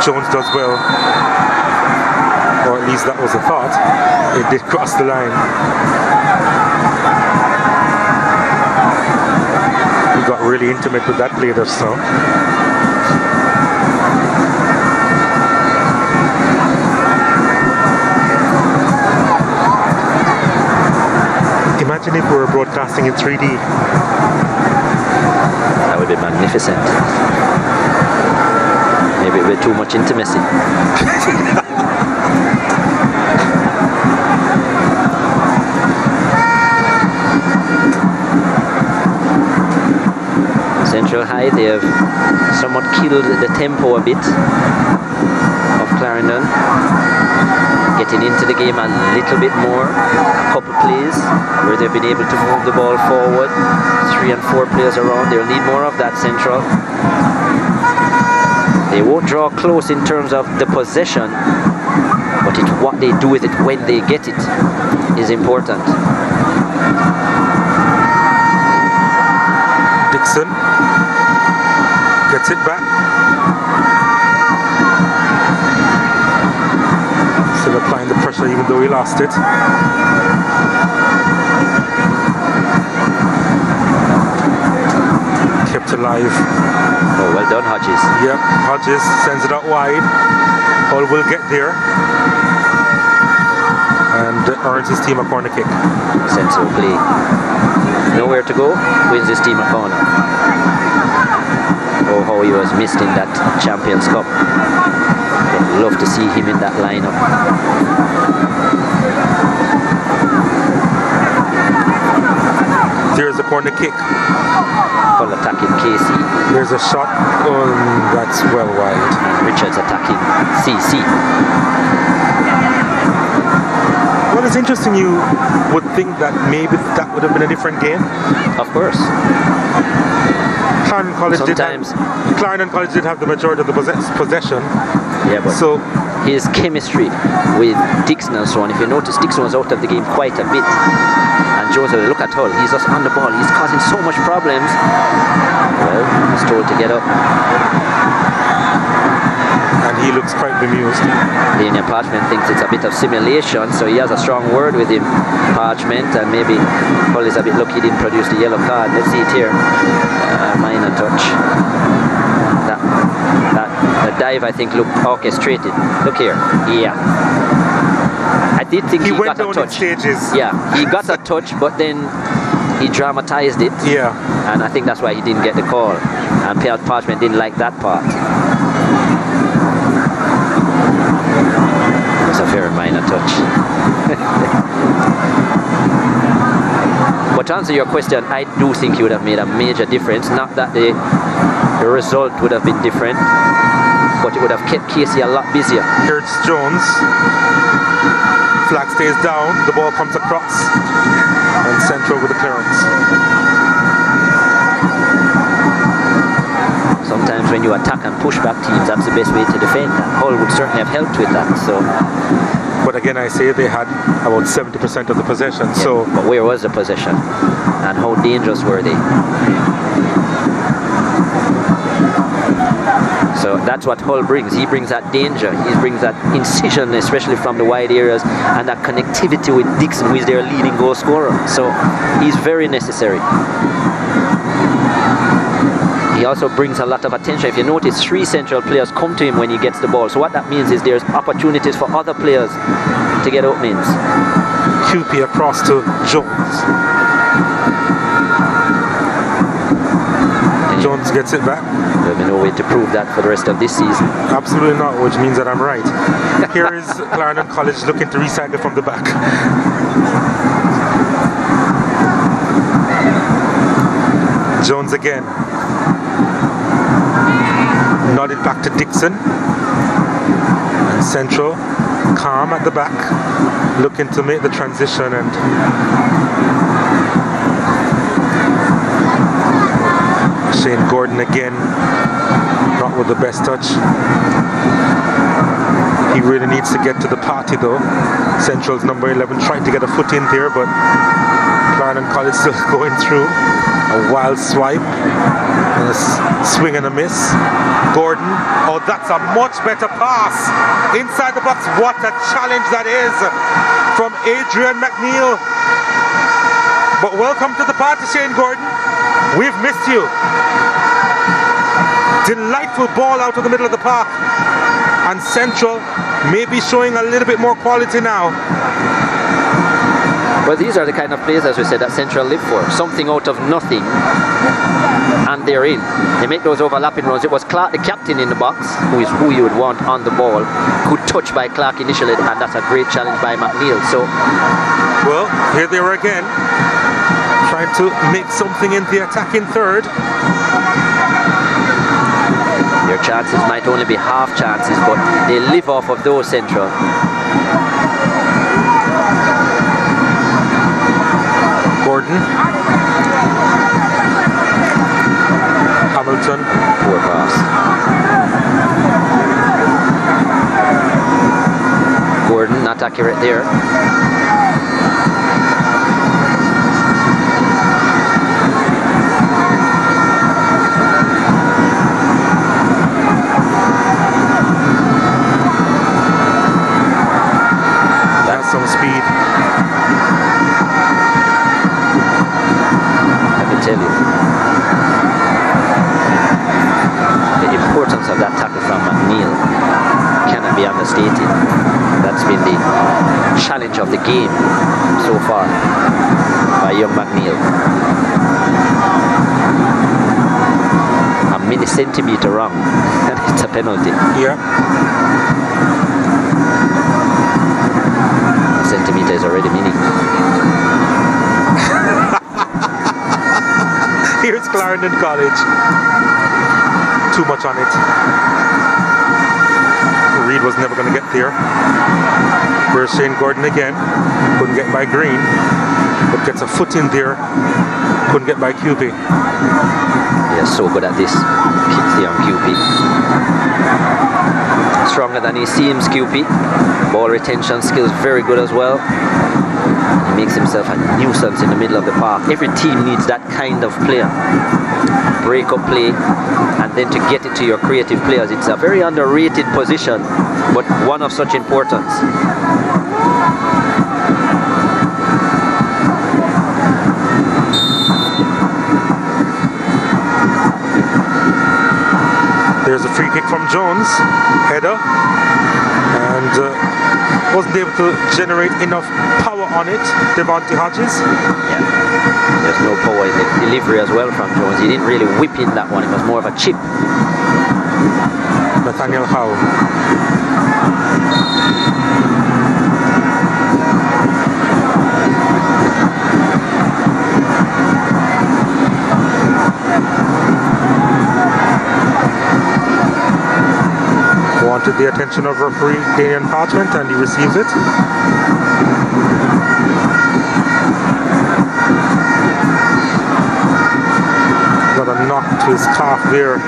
Jones does well. Or at least that was the thought. It did cross the line. He got really intimate with that play just now. Imagine if we were broadcasting in 3D. That would be magnificent. Maybe it would be too much intimacy. Central Central High, they have somewhat killed the tempo a bit of Clarendon. Getting into the game a little bit more. A couple plays where they've been able to move the ball forward. 3 and 4 players around. They'll need more of that, Central. They won't draw close in terms of the possession, but it's what they do with it when they get it is important. Dixon gets it back. Still applying the pressure even though he lost it. Kept alive. Oh, well done, Hodges. Yep, Hodges sends it out wide. Hull will get there. And earns his team a corner kick. Sensible play. Nowhere to go, wins his team a corner. Oh, how he was missed in that Champions Cup. I'd love to see him in that lineup. There's a corner kick. Hull attacking Casey. There's a shot. That's well wide. And Richards attacking CC. Well, it's interesting. You would think that maybe that would have been a different game. Of course. Clarendon College did have the majority of the possession. Yeah, but so his chemistry with Dixon and so on. If you notice, Dixon was out of the game quite a bit. And Jones, look at Hull. He's just on the ball. He's causing so much problems. Well, he's told to get up. And he looks quite bemused. Daniel Parchment thinks it's a bit of simulation, so he has a strong word with him, Parchment, and maybe Hull is a bit lucky he didn't produce the yellow card. Let's see it here. Minor touch. The dive, I think, looked orchestrated. Look here. Yeah. I did think he got a touch. Stages. Yeah, he got a touch, but then he dramatized it. Yeah. And I think that's why he didn't get the call. And Parchment didn't like that part. It's a very minor touch. But to answer your question, I do think he would have made a major difference. Not that the result would have been different, but it would have kept Casey a lot busier. Here's Jones. Flag stays down, the ball comes across, and Central with the clearance. Sometimes when you attack and push back teams, that's the best way to defend. And Hull would certainly have helped with that. So, but again, I say they had about 70% of the possession. Yeah, so, but where was the possession, and how dangerous were they? So that's what Hull brings. He brings that danger. He brings that incision, especially from the wide areas, and that connectivity with Dixon, who is their leading goal scorer. So he's very necessary. He also brings a lot of attention. If you notice, 3 Central players come to him when he gets the ball. So what that means is there's opportunities for other players to get openings. QP across to Jones. Jones gets it back. There'll be no way to prove that for the rest of this season. Absolutely not, which means that I'm right. Here is Clarendon College looking to recycle from the back. Jones again. Nodded back to Dixon. And Central, calm at the back, looking to make the transition and Shane Gordon again, not with the best touch. He really needs to get to the party though. Central's number 11 tried to get a foot in there, but Clarendon College still going through. A wild swipe, and a swing and a miss. Gordon, oh, that's a much better pass. Inside the box, what a challenge that is from Adrian McNeil. But welcome to the party, Shane Gordon. We've missed you. Delightful ball out of the middle of the park. And Central may be showing a little bit more quality now. Well, these are the kind of plays, as we said, that Central live for. Something out of nothing, and they're in. They make those overlapping runs. It was Clark, the captain in the box, who is who you would want on the ball. Good touch by Clark initially, and that's a great challenge by McNeil. So, well, here they are again, trying to make something in the attacking third. Your chances might only be half chances, but they live off of those, Central. Gordon. Hamilton. Poor pass. Gordon not accurate there. That's some speed. Let me tell you, the importance of that tackle from McNeil cannot be understated. That's been the challenge of the game so far by young McNeil. A milli-centimeter wrong, and it's a penalty. Yeah. A centimeter is already mini. Here's Clarendon College. Too much on it. Reed was never going to get there. Here's Shane Gordon again. Couldn't get by Green, but gets a foot in there. Couldn't get by QP. Yeah, so good at this. Kicks the on QP. Stronger than he seems, QP. Ball retention skills very good as well. He makes himself a nuisance in the middle of the park. Every team needs that kind of player. Break up play, and then to get it to your creative players. It's a very underrated position, but one of such importance. There's a free kick from Jones, header, and wasn't able to generate enough power on it. Devontae Hodges. Yeah, there's no power in the delivery as well from Jones. He didn't really whip in that one. It was more of a chip. Nathaniel Howe. Wanted the attention of referee Daniel Parchment, and he receives it. Got a knock to his calf there.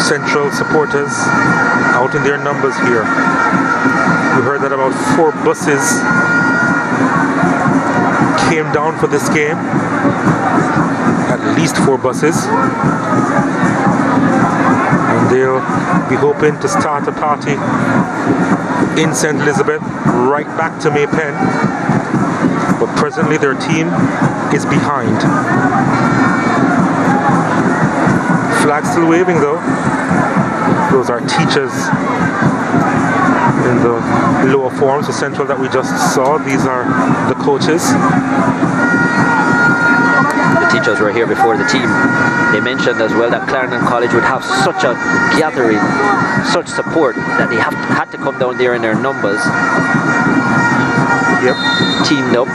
Central supporters out in their numbers here. We heard that about 4 buses came down for this game. At least 4 buses. And they'll be hoping to start a party in St. Elizabeth right back to May Pen. But presently their team is behind. Flag still waving though. Those are teachers in the lower forms, the Central that we just saw. These are the coaches. The teachers were here before the team. They mentioned as well that Clarendon College would have such a gathering, such support, that they had to come down there in their numbers. Yep. Teamed up,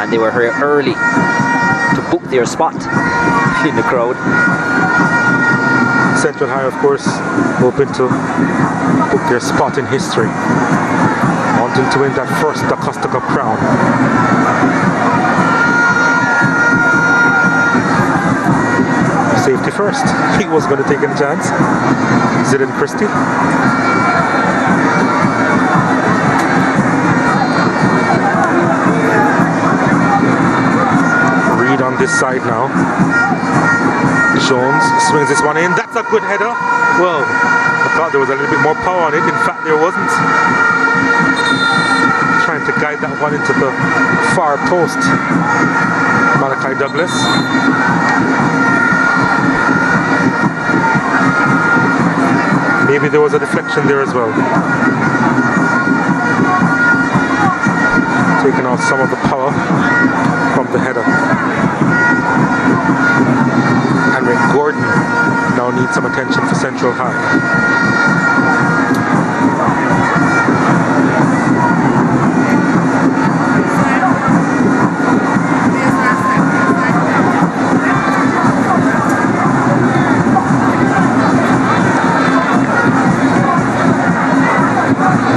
and they were here early to book their spot in the crowd. Central High, of course, hoping to book their spot in history, wanting to win that first DaCosta Cup crown. Safety first. He was going to take a chance. Zidane Christie. Reed on this side now. Jones swings this one in. That's a good header. Well, I thought there was a little bit more power on it. In fact, there wasn't. Trying to guide that one into the far post. Malachi Douglas. Maybe there was a deflection there as well. Taking off some of the power from the header. And when Gordon now need some attention for Central High.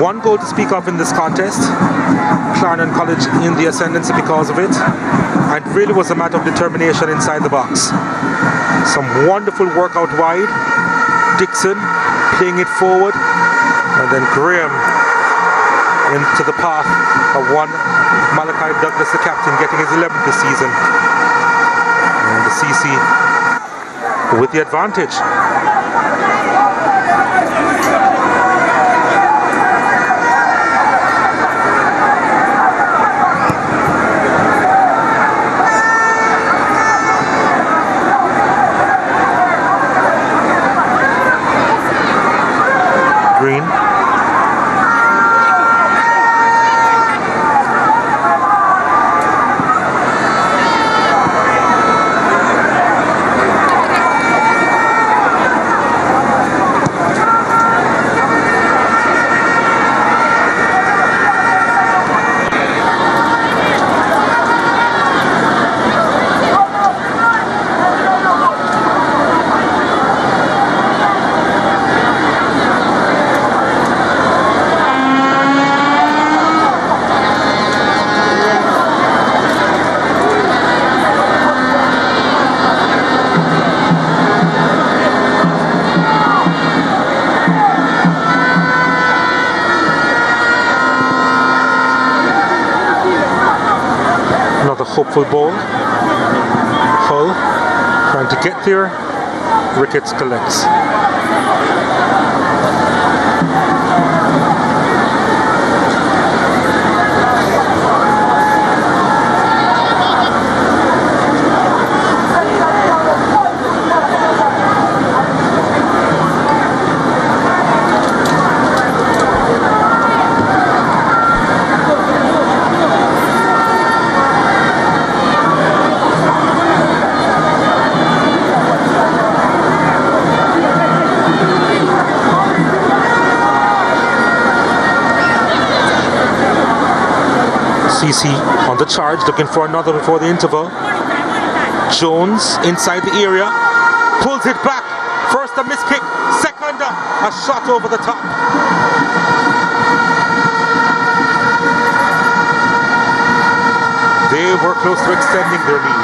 One goal to speak of in this contest. Clarendon College in the ascendancy because of it. And it really was a matter of determination inside the box. Some wonderful work out wide. Dixon playing it forward. And then Graham into the path of one Malachi Douglas, the captain, getting his 11th this season. And the CC with the advantage. Green. Hopeful ball. Hull trying to get there. Ricketts collects. CC on the charge, looking for another before the interval. Jones inside the area, pulls it back. First a miss kick, second a shot over the top. They were close to extending their lead.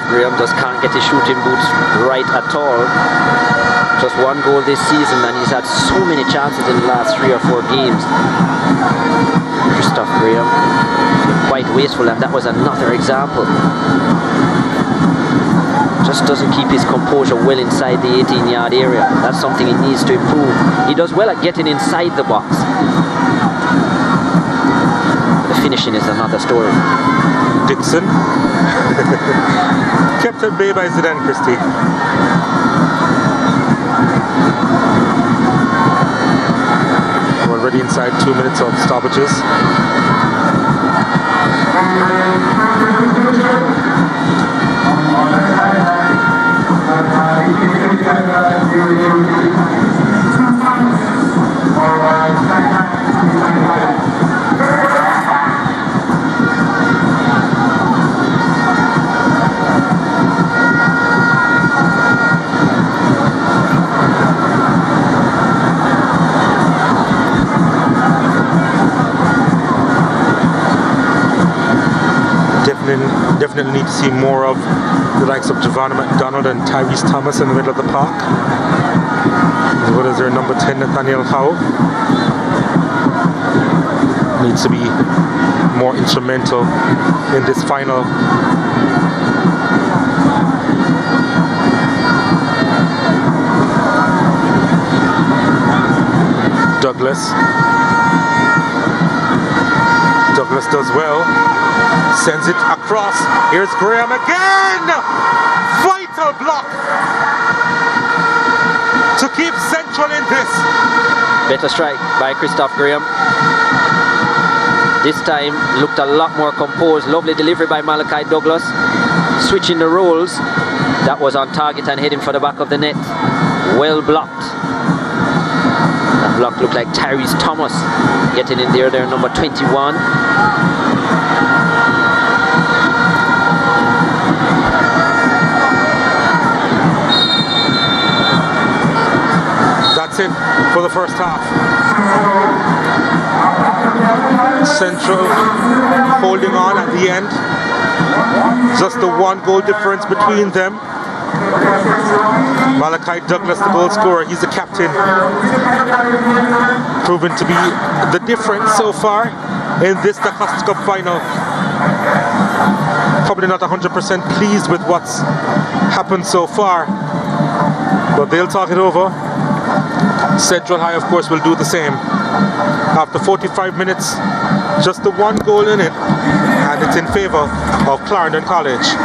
Graham just can't get his shooting boots right at all. Just one goal this season and he's had so many chances in the last 3 or 4 games. Christoph Graham, quite wasteful, and that was another example. Just doesn't keep his composure well inside the 18-yard area. That's something he needs to improve. He does well at getting inside the box. The finishing is another story. Dixon kept at bay by Zidane Christie. We're already inside 2 minutes of stoppages. Definitely need to see more of the likes of Javon McDonald and Tyrese Thomas in the middle of the park, as well as their number 10 Nathaniel Howe. Needs to be more instrumental in this final. Douglas does well. Sends it across. Here's Graham again! Vital block to keep Central in this. Better strike by Christoph Graham. This time looked a lot more composed. Lovely delivery by Malachi Douglas. Switching the roles. That was on target and heading for the back of the net. Well blocked. That block looked like Tyrese Thomas getting in there, number 21. That's it for the first half. Central holding on at the end. Just the 1 goal difference between them. Malachi Douglas, the goal scorer, he's the captain. Proven to be the difference so far in this DaCosta Cup final. Probably not 100% pleased with what's happened so far, but they'll talk it over. Central High, of course, will do the same. After 45 minutes, just the 1 goal in it, and it's in favor of Clarendon College.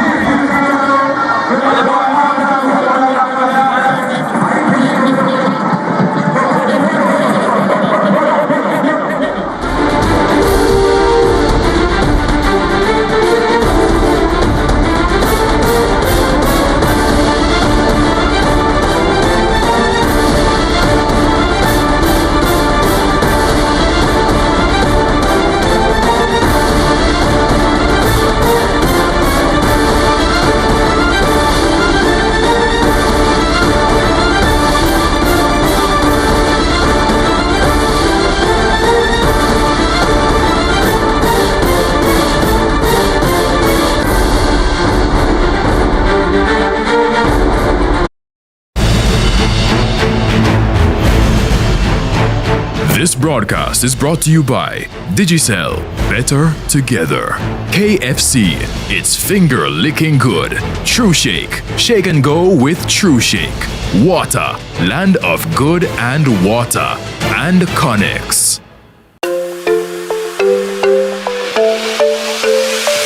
This broadcast is brought to you by Digicel, better together. KFC, it's finger licking good. True Shake, shake and go with True Shake. Water, land of good and water. And Connex.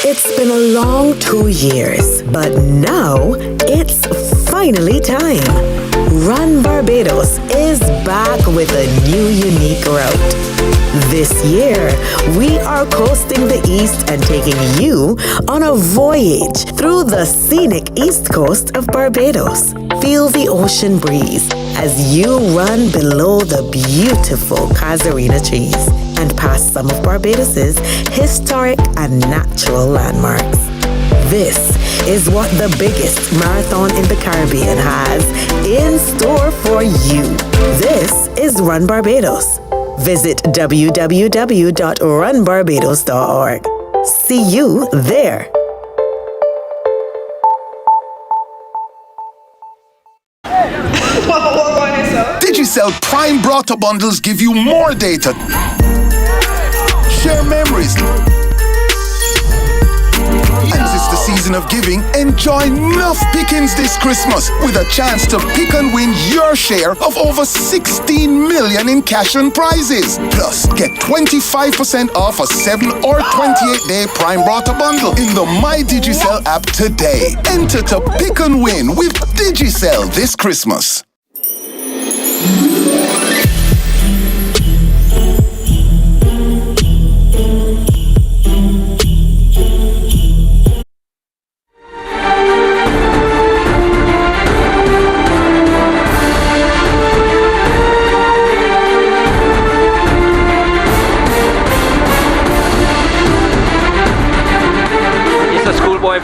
It's been a long 2 years, but now it's finally time. Run Barbados is back with a new unique route. This year, we are coasting the east and taking you on a voyage through the scenic east coast of Barbados. Feel the ocean breeze as you run below the beautiful Casuarina trees and past some of Barbados's historic and natural landmarks. This is what the biggest marathon in the Caribbean has in store for you. This is Run Barbados. Visit www.runbarbados.org. See you there. Digicel Prime Broader bundles give you more data. Share memories. As it's the season of giving, enjoy enough pickings this Christmas with a chance to pick and win your share of over 16 million in cash and prizes. Plus, get 25% off a 7 or 28-day Prime Broader bundle in the My Digicel app today. Enter to pick and win with Digicel this Christmas.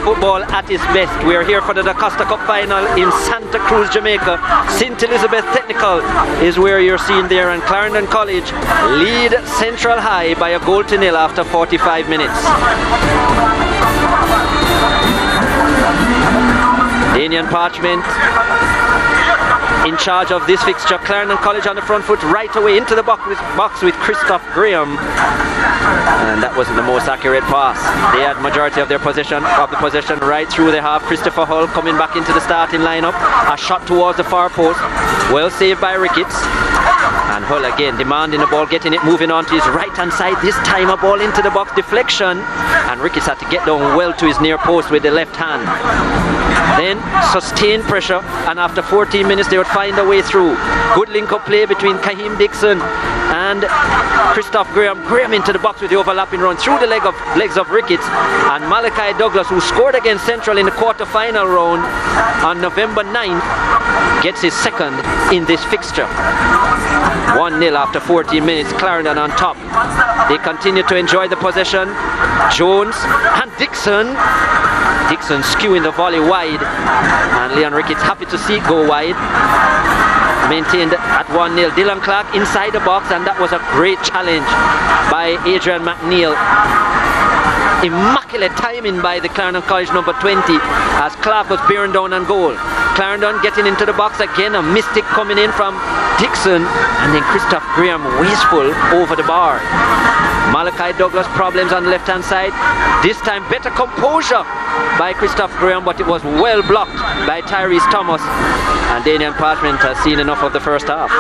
Football at its best. We are here for the DaCosta Cup final in Santa Cruz, Jamaica. St. Elizabeth Technical is where you're seeing there, and Clarendon College lead Central High by 1-0 after 45 minutes. Danian Parchment in charge of this fixture. Clarendon College on the front foot right away into the box with Christoph Graham, and that wasn't the most accurate pass. They had majority of the possession right through the half. Christopher Hull coming back into the starting lineup. A shot towards the far post, well saved by Ricketts, and Well, again, demanding the ball, getting it moving on to his right-hand side. This time a ball into the box, deflection. And Ricketts had to get down well to his near post with the left hand. Then sustained pressure, and after 14 minutes they would find a way through. Good link-up play between Kahim Dixon and Christoph Graham. Graham into the box with the overlapping run through the legs of Ricketts, and Malachi Douglas, who scored against Central in the quarter-final round on November 9th, gets his second in this fixture. 1-0 after 14 minutes, Clarendon on top. They continue to enjoy the possession. Jones and Dixon. Dixon skewing the volley wide, and Leon Ricketts happy to see it go wide. Maintained at 1-0. Dylan Clark inside the box, and that was a great challenge by Adrian McNeil. Immaculate timing by the Clarendon College number 20 as Clark was bearing down on goal. Clarendon getting into the box again, a mystic coming in from Dixon, and then Christoph Graham wasteful over the bar. Malachi Douglas problems on the left hand side. This time better composure by Christoph Graham, but it was well blocked by Tyrese Thomas, and Daniel Parchment has seen enough of the first half.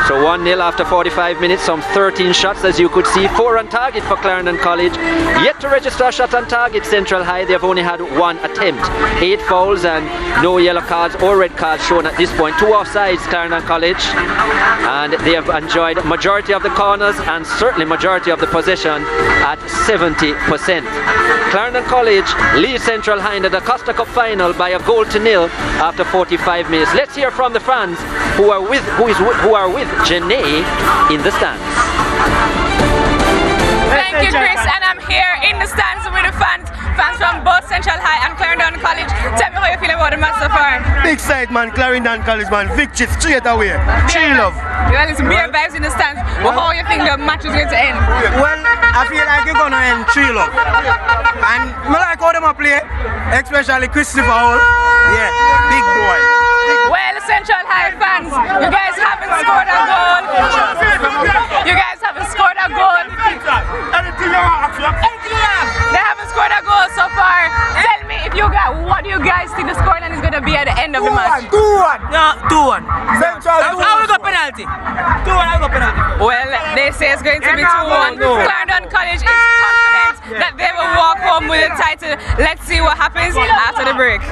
So 1-0 after 45 minutes, some 13 shots as you could see, 4 on target for Clarendon College. Yet to register a shot on target, Central High. They've only had 1 attempt. 8 fouls and no yellow cards or red cards shown at this point. 2 offsides, Clarendon College. And they have enjoyed majority of the corners and certainly majority of the possession at 70%. Clarendon College leads Central High in the DaCosta Cup final by a 1-0 after 45 minutes. Let's hear from the fans who are with Janae in the stands. Thank you, Chris, and I'm here in the stands with the fans from both Central High and Clarendon College. Tell me how you feel about the match so far. Big side, man. Clarendon College, man. Victory straight away. Chill love. You want some beer vibes in the stands. Well, how you think the match is going to end? Well, I feel like it's gonna end 3 love. And I like how them play, especially Christopher Hall. Yeah, big boy. Well, Central High fans, you guys haven't scored a goal. You guys haven't scored a goal. They haven't scored a goal so far. Tell me if you got, what do you guys think the scoreline is going to be at the end of the match? 2-1. No, 2-1. Central 2-1. I will go penalty. 2-1, I will go penalty. Well, they say it's going to be 2-1. Clarendon College is confident that they will walk home with the title. Let's see what happens after the break.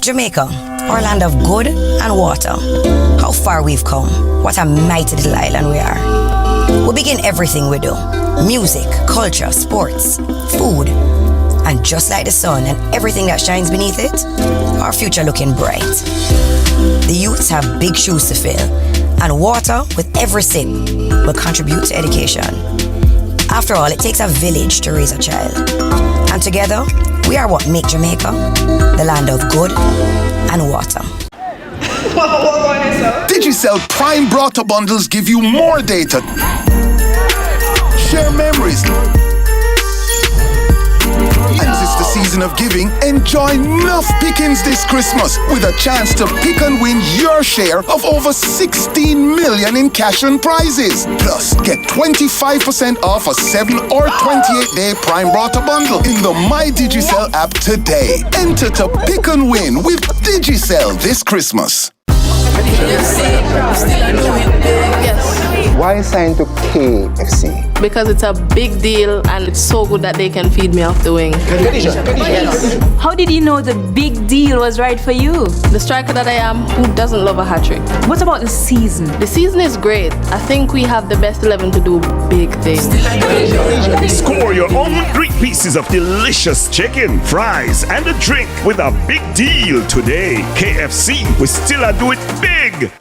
Jamaica, our land of good and water. How far we've come. What a mighty little island we are. We begin everything we do. Music, culture, sports, food. And just like the sun and everything that shines beneath it, our future looking bright. The youths have big shoes to fill, and water with every sip will contribute to education. After all, it takes a village to raise a child. And together, we are what make Jamaica the land of good and water. Digicel Prime Broadband bundles give you more data, share memories, and it's the season of giving. Enjoy enough pickings this Christmas with a chance to pick and win your share of over 16 million in cash and prizes. Plus, get 25% off a 7 or 28-day Prime Broadband bundle in the My Digicel app today. Enter to pick and win with Digicel this Christmas. Why sign to KFC? Because it's a big deal and it's so good that they can feed me off the wing. Yes. How did you know the big deal was right for you? The striker that I am, who doesn't love a hat-trick? What about the season? The season is great. I think we have the best 11 to do big things. Score your own 3 pieces of delicious chicken, fries, and a drink with a big deal today. KFC, we still do it big.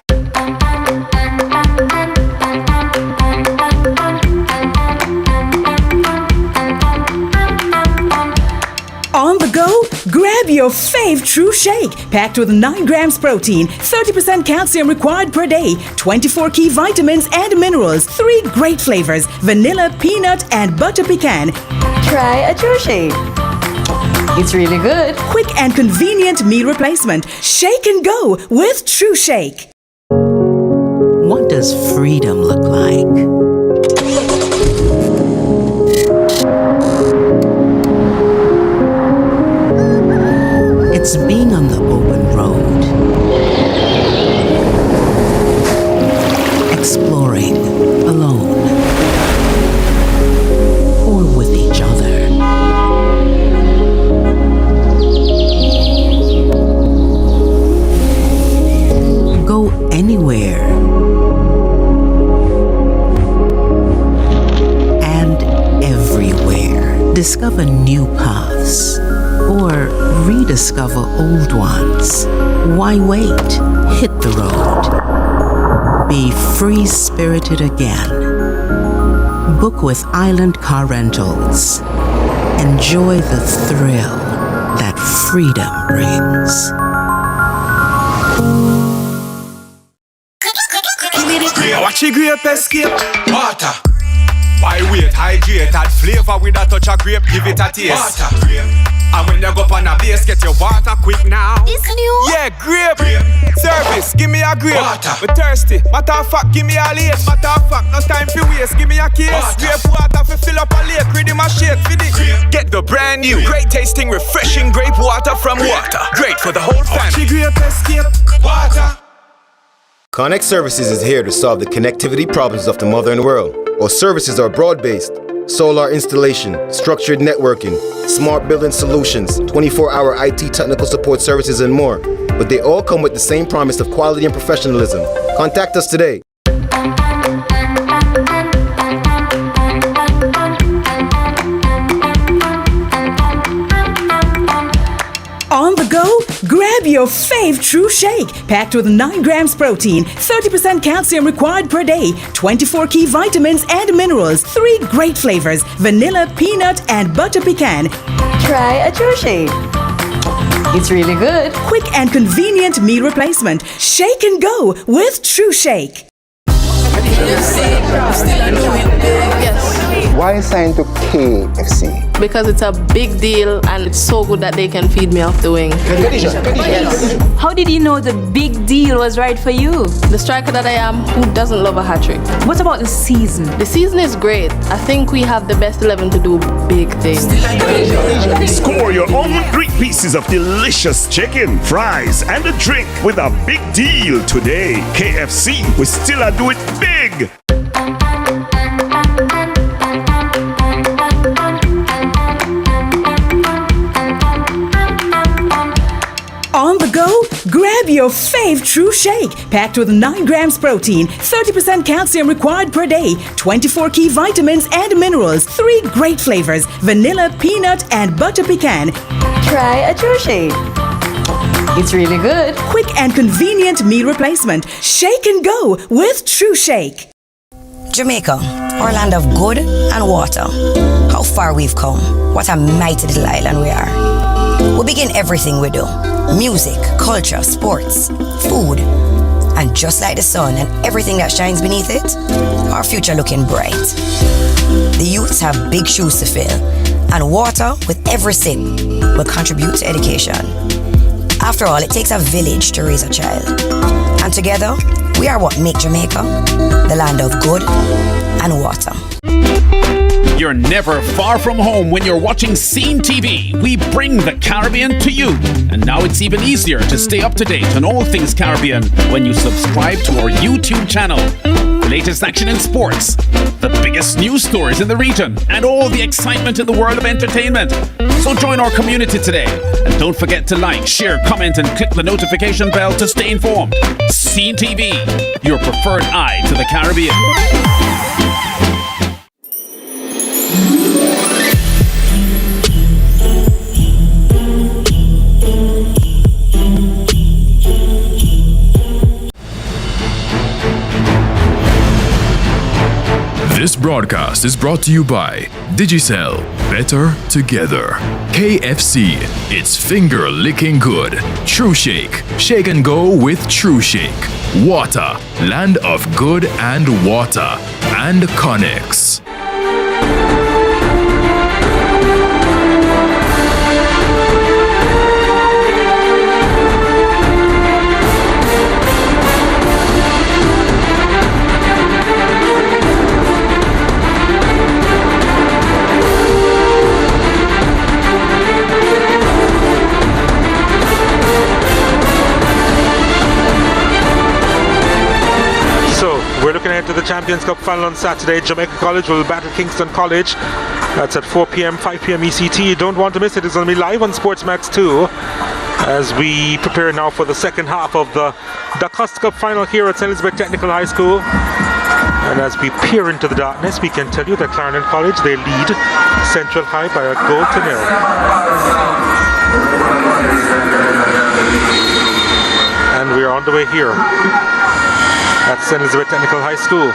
On the go, grab your fave True Shake, packed with 9 grams protein, 30% calcium required per day, 24 key vitamins and minerals, 3 great flavors, vanilla, peanut, and butter pecan. Try a True Shake. It's really good. Quick and convenient meal replacement. Shake and go with True Shake. What does freedom look like? It's being on the open road, exploring alone or with each other. Go anywhere and everywhere. Discover new paths or rediscover old ones. Why wait? Hit the road. Be free-spirited again. Book with Island Car Rentals. Enjoy the thrill that freedom brings. Watch it grape escape. Water. Why wait? Hydrated flavor with a touch of grape. Give it a taste. Water. And when you go on a base, get your water quick now. This new? Yeah, grape. Service, give me a grape. Water. We're thirsty. Matter of fact, give me a late. Matter of fact, no time for waste. Give me a case. Grape water for fill up a lake. Ready my shade for the Get the brand new, great tasting, refreshing grape water from Water. Great for the whole family. Grape escape. Water. Connect Services is here to solve the connectivity problems of the modern world. Our services are broad-based, solar installation, structured networking, smart building solutions, 24-hour IT technical support services, and more. But they all come with the same promise of quality and professionalism. Contact us today. On the go, grab your fave True Shake, packed with 9 grams protein, 30% calcium required per day, 24 key vitamins and minerals, 3 great flavors, vanilla, peanut, and butter pecan. Try a True Shake. It's really good. Quick and convenient meal replacement. Shake and go with True Shake. Why sign to KFC? Because it's a big deal and it's so good that they can feed me off the wing. Yes. How did you know the big deal was right for you? The striker that I am, who doesn't love a hat trick? What about the season? The season is great. I think we have the best 11 to do big things. Score your own 3 pieces of delicious chicken, fries, and a drink with a big deal today. KFC, we still do it big. On the go, grab your fave True Shake, packed with 9 grams protein, 30% calcium required per day, 24 key vitamins and minerals, 3 great flavors, vanilla, peanut, and butter pecan. Try a True Shake. It's really good. Quick and convenient meal replacement. Shake and go with True Shake. Jamaica, our land of good and water. How far we've come. What a mighty little island we are. We begin everything we do. Music, culture, sports, food. And just like the sun and everything that shines beneath it, our future looking bright. The youths have big shoes to fill. And water, with every sip, will contribute to education. After all, it takes a village to raise a child. And together, we are what make Jamaica the land of good and water. You're never far from home when you're watching Scene TV. We bring the Caribbean to you. And now it's even easier to stay up to date on all things Caribbean when you subscribe to our YouTube channel. The latest action in sports, the biggest news stories in the region, and all the excitement in the world of entertainment. So join our community today. And don't forget to like, share, comment, and click the notification bell to stay informed. Scene TV, your preferred eye to the Caribbean. This broadcast is brought to you by Digicel. better together. KFC, it's finger licking good. True Shake, shake and go with True Shake. Water, land of good and water. And Connex. We're looking ahead to the Champions Cup final on Saturday. Jamaica College will battle Kingston College. That's at 4 p.m., 5 p.m. ECT. You don't want to miss it. It's going to be live on SportsMax 2 as we prepare now for the second half of the DaCosta Cup final here at St. Elizabeth Technical High School. And as we peer into the darkness, we can tell you that Clarendon College, they lead Central High by a goal to nil. And we are on the way here at St. Elizabeth Technical High School.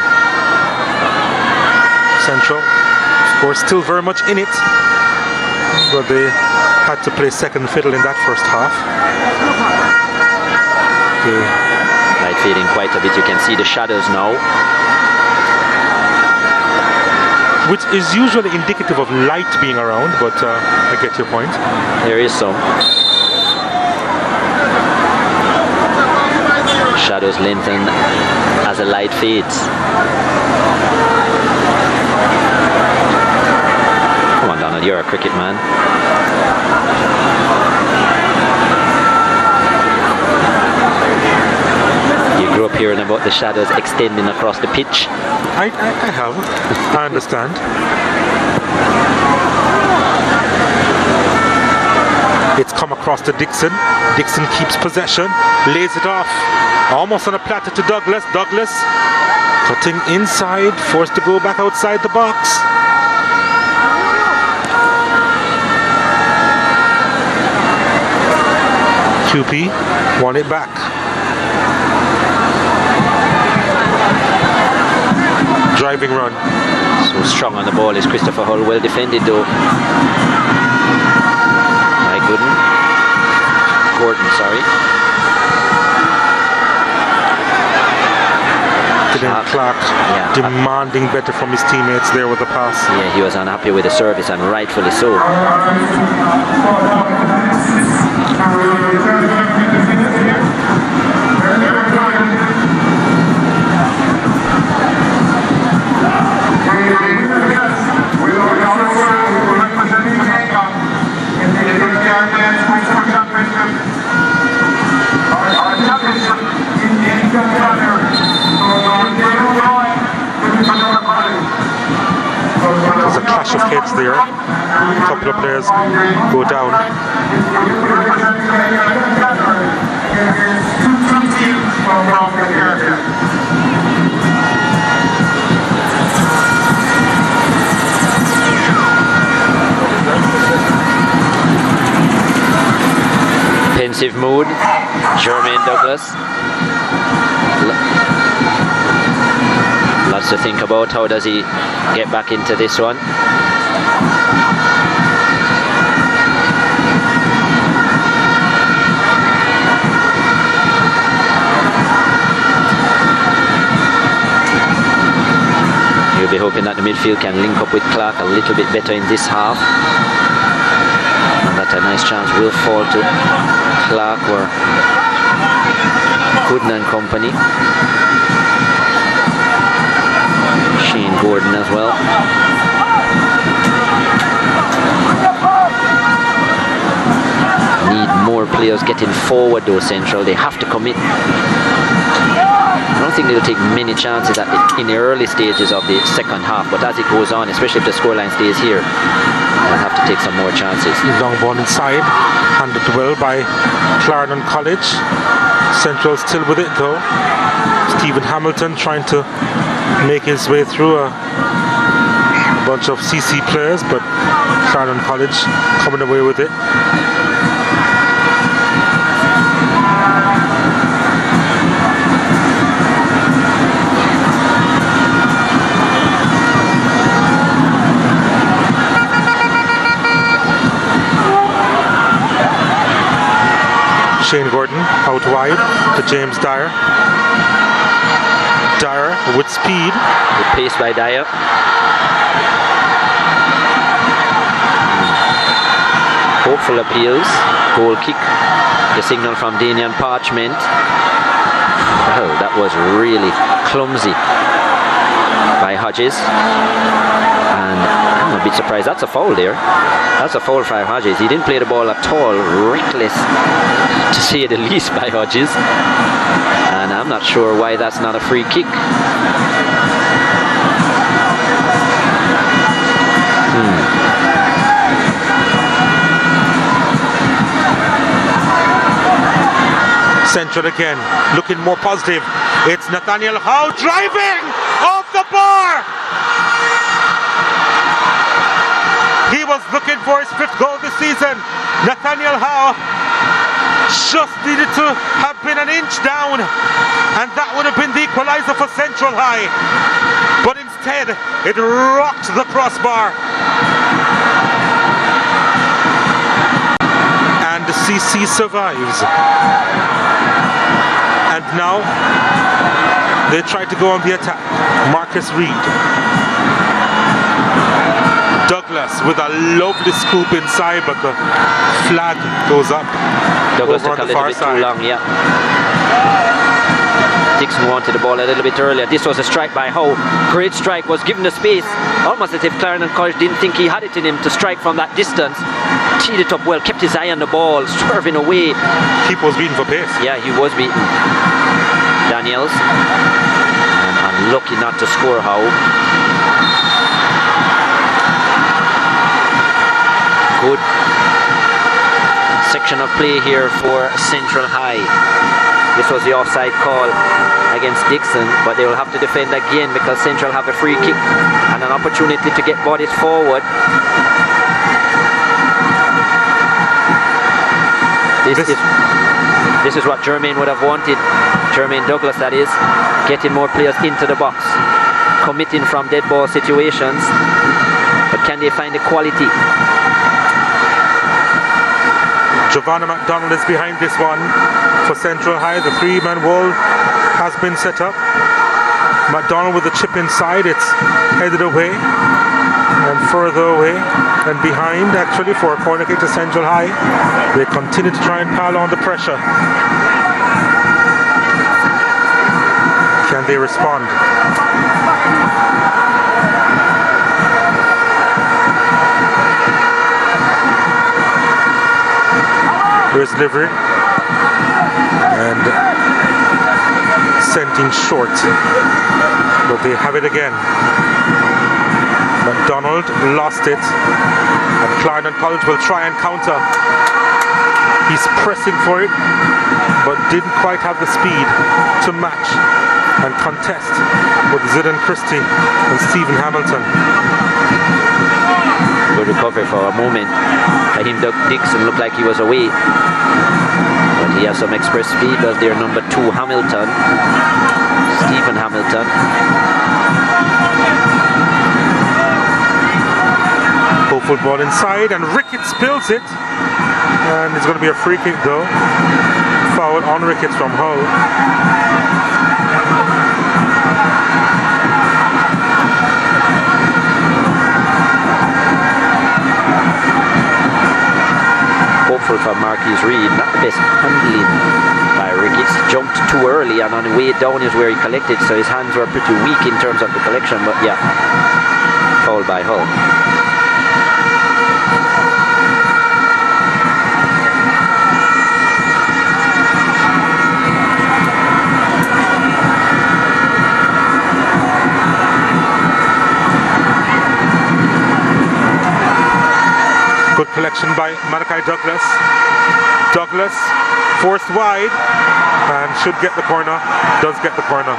Central, of course, still very much in it, but they had to play second fiddle in that first half. Light fading quite a bit. You can see the shadows now, which is usually indicative of light being around, but I get your point. There is some. Shadows lengthen as the light fades. Come on, Donald, you're a cricket man. You grew up hearing about the shadows extending across the pitch. I have. I understand. It's come across to Dixon. Dixon keeps possession, lays it off, almost on a platter to Douglas. Douglas cutting inside, forced to go back outside the box. QP won it back. Driving run. So strong on the ball is Christopher Hull, well defended though. Gordon, sorry. Clark demanding better from his teammates there with the pass. Yeah, he was unhappy with the service, and rightfully so. There's a clash of heads there. A couple of players go down. Pensive mood, Jermaine Douglas. Lots to think about. How does he get back into this one? You'll be hoping that the midfield can link up with Clark a little bit better in this half, and that a nice chance will fall to Clark or Gooden and company. Shane Gordon as well. Need more players getting forward though, Central. They have to commit. I don't think they'll take many chances in the early stages of the second half, but as it goes on, especially if the scoreline stays here, they'll have to take some more chances. Long ball inside, handled well by Clarendon College. Central still with it though. Stephen Hamilton trying to make his way through a bunch of CC players, but Clarendon College coming away with it. Shane Gordon out wide to James Dyer. Dyer with speed. Good pace by Dyer. Hopeful appeals. Goal kick. The signal from Daniel Parchment. Well, that was really clumsy by Hodges. And I'm a bit surprised. That's a foul there. That's a foul by Hodges. He didn't play the ball at all. Reckless, to say the least, by Hodges. And I'm not sure why that's not a free kick. Central again, looking more positive. It's Nathaniel Howe driving off the bar. He was looking for his 5th goal this season. Nathaniel Howe just needed to have been an inch down, and that would have been the equalizer for Central High. But instead, it rocked the crossbar. And the CC survives. And now they try to go on the attack. Marcus Reed. Douglas with a lovely scoop inside, but the flag goes up. Douglas over took on a the little far bit side. too long, yeah. Dixon wanted the ball a little bit earlier. This was a strike by Howe. Great strike, was given the space. Almost as if Clarendon College didn't think he had it in him to strike from that distance. Teed it up well, kept his eye on the ball, swerving away. Keeper was beaten for pace. Yeah, he was beaten. Daniels. And unlucky not to score, Howe. Good section of play here for Central High. This was the offside call against Dixon, but they will have to defend again because Central have a free kick and an opportunity to get bodies forward. This is what Jermaine would have wanted. Jermaine Douglas, that is, getting more players into the box, committing from dead ball situations, but can they find the quality? Giovanna McDonald is behind this one for Central High. The 3-man wall has been set up. McDonald with the chip inside. It's headed away and further away and behind, actually, for a corner kick to Central High. They continue to try and pile on the pressure. Can they respond? Here's Livery and sent in short, but they have it again. McDonald lost it, and Clarendon College will try and counter. He's pressing for it, but didn't quite have the speed to match and contest with Zidane Christie and Stephen Hamilton. Good recovery for a moment. Fahim Dixon looked like he was away, but he has some express speed. Does their number 2 Hamilton, Stephen Hamilton. Hopeful ball inside, and Ricketts spills it, and it's going to be a free kick though. Foul on Ricketts from Hull. Hopeful for Marquis Reed, not the best handling by Ricketts. Jumped too early, and on the way down is where he collected, so his hands were pretty weak in terms of the collection, but yeah, foul by Hull. Good collection by Malachi Douglas. Douglas forced wide and should get the corner. Does get the corner.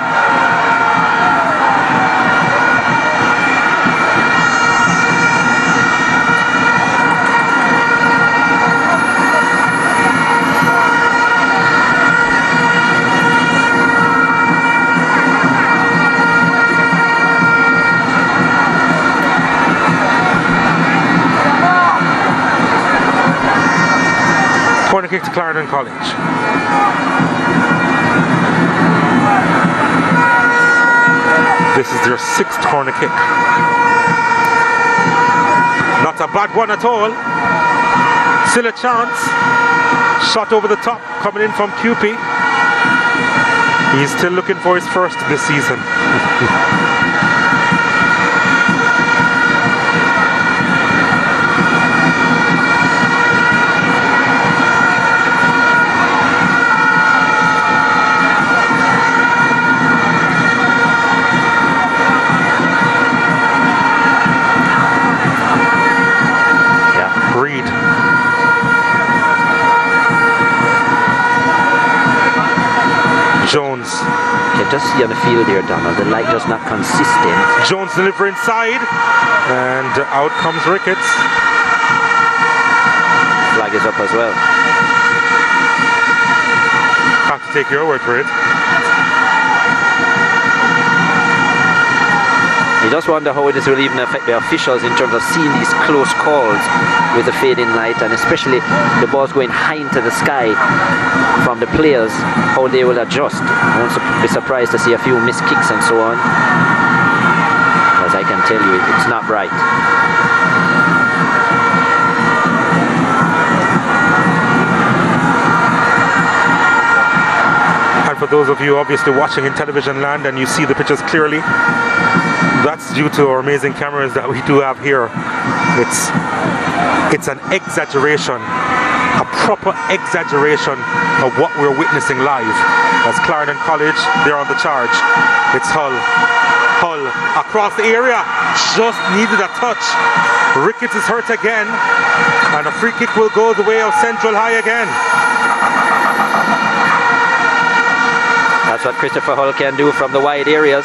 Corner kick to Clarendon College. their 6th corner kick. Not a bad one at all. Still a chance. Shot over the top coming in from QP. He's still looking for his first this season. Reed. Jones. You just see on the field here, Donald, the light just not consistent. Jones deliver inside, and out comes Ricketts. Flag is up as well. Have to take your word for it. You just wonder how this will even affect the officials in terms of seeing these close calls with the fading light, and especially the balls going high into the sky from the players, how they will adjust. I won't be surprised to see a few missed kicks and so on. As I can tell you, it's not right. And for those of you obviously watching in television land and you see the pictures clearly, that's due to our amazing cameras that we do have here. It's an exaggeration, a proper exaggeration of what we're witnessing live. As Clarendon College, they're on the charge. It's Hull. Hull across the area, just needed a touch. Ricketts is hurt again, and a free kick will go the way of Central High again. That's what Christopher Hull can do from the wide areas.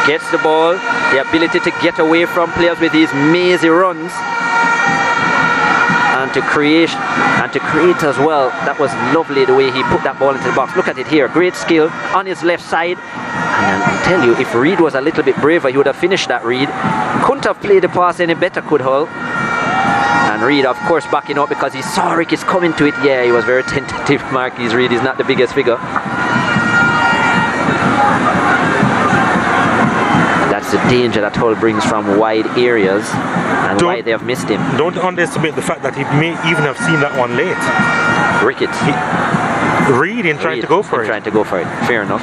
Gets the ball, the ability to get away from players with these mazy runs, and to create as well. That was lovely the way he put that ball into the box. Look at it here, great skill on his left side. And I'll tell you, if Reed was a little bit braver, he would have finished that. Reed couldn't have played the pass any better, could Hull. And Reed, of course, backing up because he saw Ricketts coming to it. Yeah, he was very tentative. Marquis Reed is not the biggest figure. That's the danger that Hull brings from wide areas, and why they have missed him. Don't underestimate the fact that he may even have seen that one late. Ricketts. Reed in trying to go for it. Trying to go for it. Fair enough.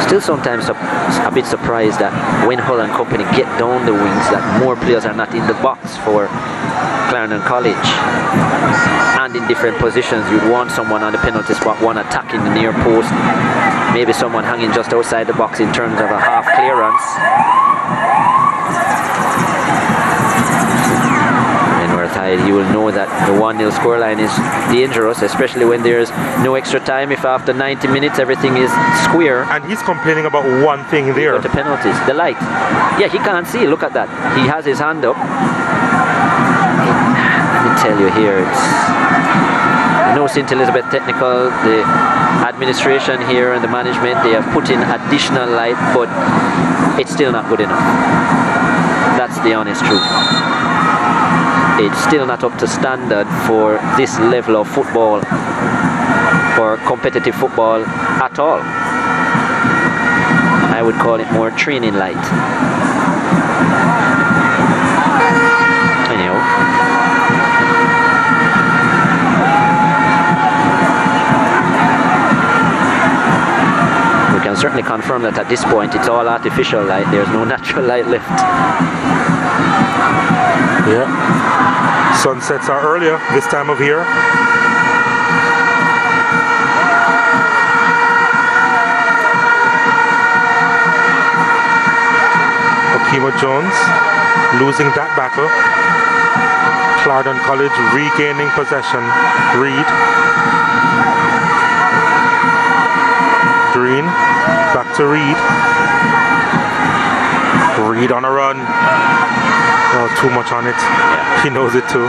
Still sometimes a bit surprised that when Hull and company get down the wings, that more players are not in the box for Clarendon College. And in different positions, you'd want someone on the penalty spot, one attacking the near post, maybe someone hanging just outside the box in terms of a half clearance. You will know that the 1-0 scoreline is dangerous, especially when there's no extra time. If after 90 minutes everything is square. And he's complaining about one thing there. But the penalties, the light. Yeah, he can't see. Look at that. He has his hand up. Let me tell you here, it's no St. Elizabeth Technical. The administration here and the management, they have put in additional light, but it's still not good enough. That's the honest truth. It's still not up to standard for this level of football or competitive football at all. I would call it more training light. Anyhow. We can certainly confirm that at this point it's all artificial light. There's no natural light left. Yeah. Sunsets are earlier this time of year. Okima Jones losing that battle. Clarendon College regaining possession. Reed. Green. Back to Reed. Reed on a run. Oh, too much on it. Yeah. He knows it too.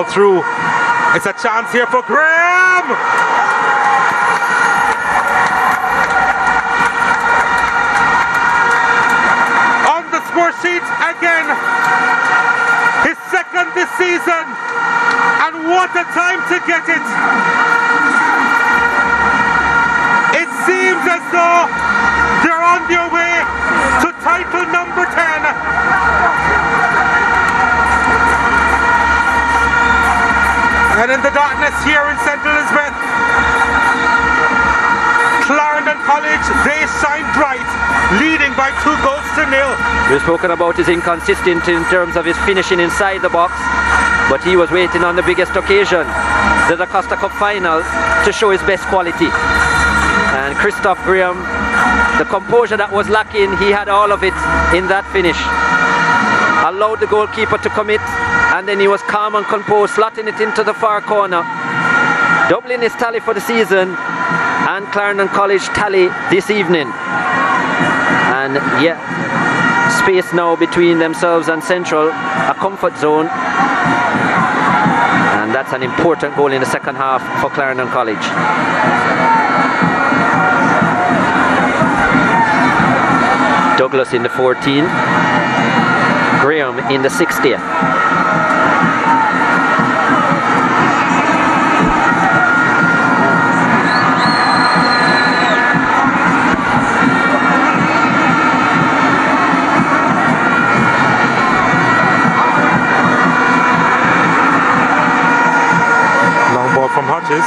ball through. It's a chance here for Graham. On the score sheet again. His second this season. And what a time to get it. It seems as though they're on their way to title number 10. And in the darkness here in St. Elizabeth, Clarendon College, they shine bright, leading by 2-0. We've spoken about his inconsistent in terms of his finishing inside the box, but he was waiting on the biggest occasion, the DaCosta Cup Finals, to show his best quality. And Christoph Graham, the composure that was lacking, he had all of it in that finish. Allowed the goalkeeper to commit, and then he was calm and composed, slotting it into the far corner. Doubling his tally for the season, and Clarendon College tally this evening. And yeah, space now between themselves and Central, a comfort zone. And that's an important goal in the second half for Clarendon College. Douglas in the 14th, Graham in the 60th. Long ball from Hodges.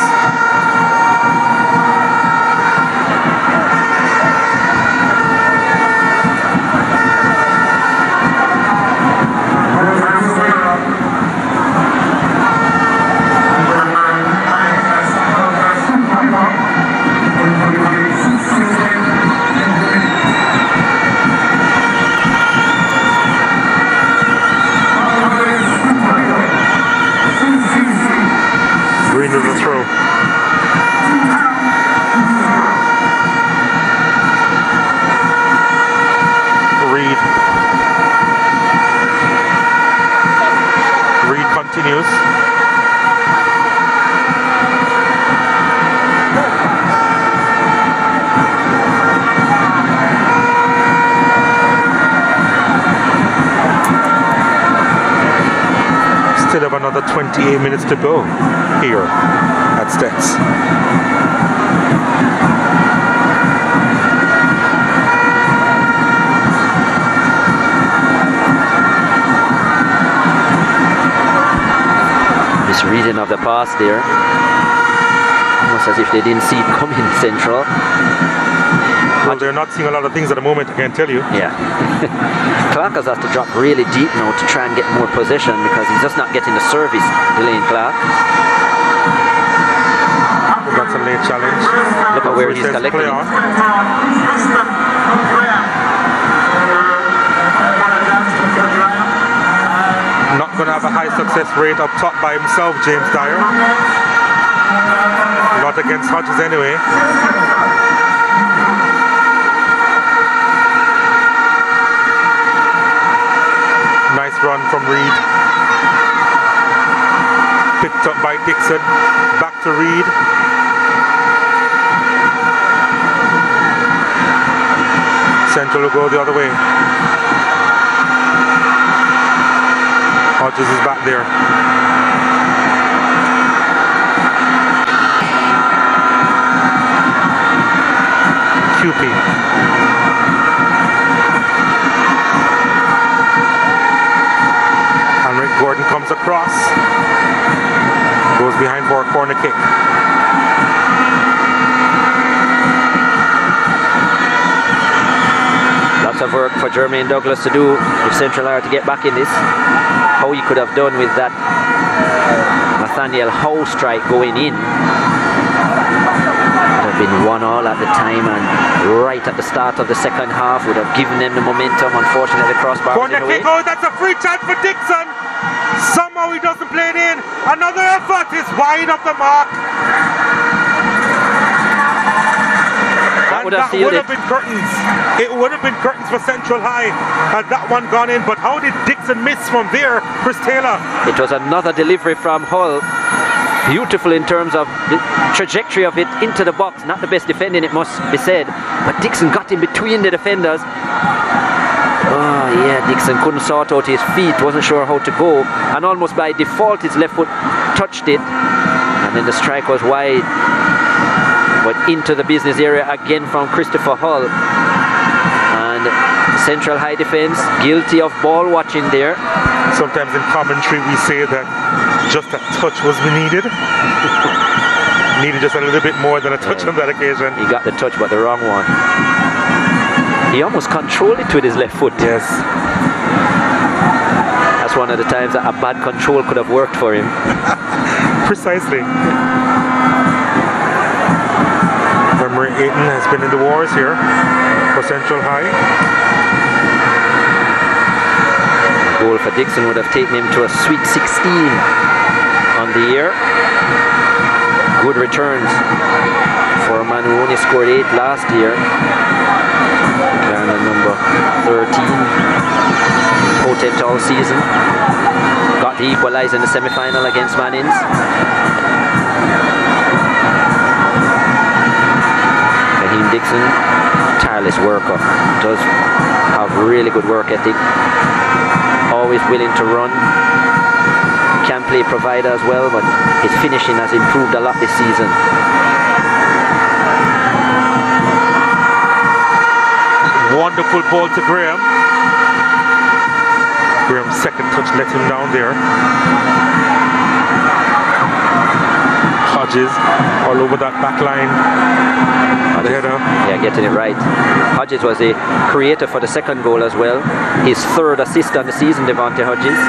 Still have another 28 minutes to go here at Stets. Misreading of the pass there. Almost as if they didn't see it coming, Central. Well, they're not seeing a lot of things at the moment, I can tell you. Yeah. Clark has to drop really deep now to try and get more possession because he's just not getting the service, Delaney Clark. That's a late challenge. Look at where he's collecting. Not going to have a high success rate up top by himself, James Dyer. Not against Hodges anyway. Nice run from Reed. Picked up by Dixon. Back to Reed. Central will go the other way. Hodges is back there. QP. Gordon comes across, goes behind for a corner kick. Lots of work for Jermaine Douglas to do if Central are to get back in this. How he could have done with that Nathaniel Howe strike going in. Would have been 1-1 at the time, and right at the start of the second half would have given them the momentum. Unfortunately, the crossbar was in the way. Corner kick, oh, that's a free chance for Dixon. Somehow he doesn't play it in. Another effort is wide of the mark. And would have sealed it. Been curtains. It would have been curtains for Central High had that one gone in. But how did Dixon miss from there, Chris Taylor? It was another delivery from Hull. Beautiful in terms of the trajectory of it into the box. Not the best defending, it must be said. But Dixon got in between the defenders. Oh yeah, Dixon couldn't sort out his feet, wasn't sure how to go, and almost by default his left foot touched it, and then the strike was wide, but into the business area again from Christopher Hull. And Central High defense guilty of ball watching there. Sometimes in commentary we say that just a touch was needed. Needed just a little bit more than a touch on that occasion. He got the touch but the wrong one. He almost controlled it with his left foot. Yes. That's one of the times that a bad control could have worked for him. Precisely. Remember, Aiton has been in the wars here for Central High. A goal for Dixon would have taken him to a sweet 16 on the year. Good returns for a man who only scored 8 last year. Clarendon number 13, potent all season. Got the equaliser in the semi-final against Mannings. Raheem Dixon, tireless worker, does have really good work ethic. Always willing to run. Can play provider as well, but his finishing has improved a lot this season. Wonderful ball to Graham. Graham's second touch let him down there. Hodges all over that back line. The header. Yeah, getting it right. Hodges was a creator for the second goal as well. His third assist on the season, Devontae Hodges.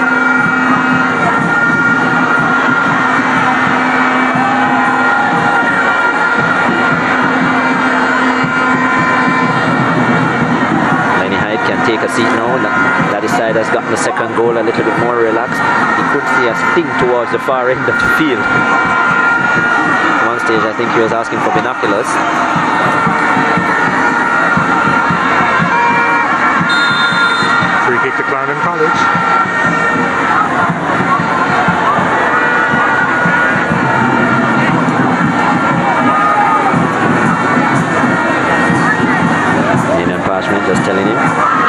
Take a seat now. That side has gotten the second goal a little bit more relaxed. He couldn't see a thing towards the far end of the field. At one stage I think he was asking for binoculars. Free kick to Clarendon College. Just telling him,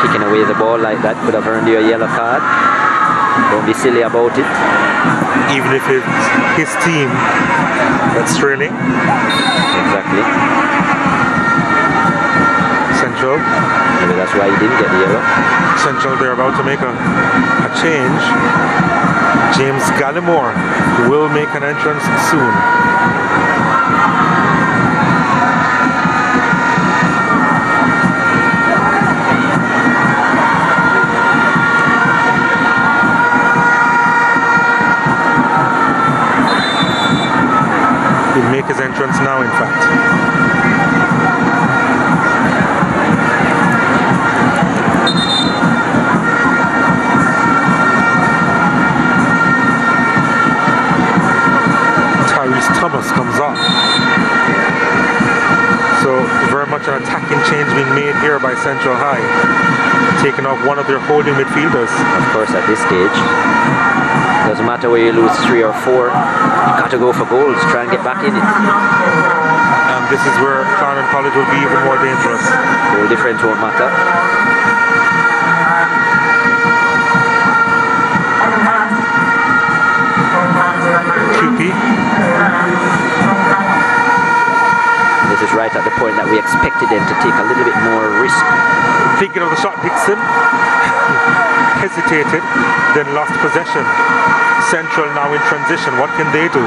kicking away the ball like that could have earned you a yellow card. Don't be silly about it. Even if it's his team that's trailing. Exactly. Central. Maybe that's why he didn't get the yellow. Central, they're about to make a change. James Gallimore will make an entrance soon. He'll make his entrance now, in fact. Tyrese Thomas comes off. So very much an attacking change being made here by Central High, taking off one of their holding midfielders. Of course, at this stage, doesn't matter where you lose 3 or 4, you got to go for goals, try and get back in it. And this is where Clarendon College will be even more dangerous. Goal difference won't matter. QP. This is right at the point that we expected them to take a little bit more risk. Thinking of the shot, Dixon hesitated, then lost possession. Central now in transition. What can they do?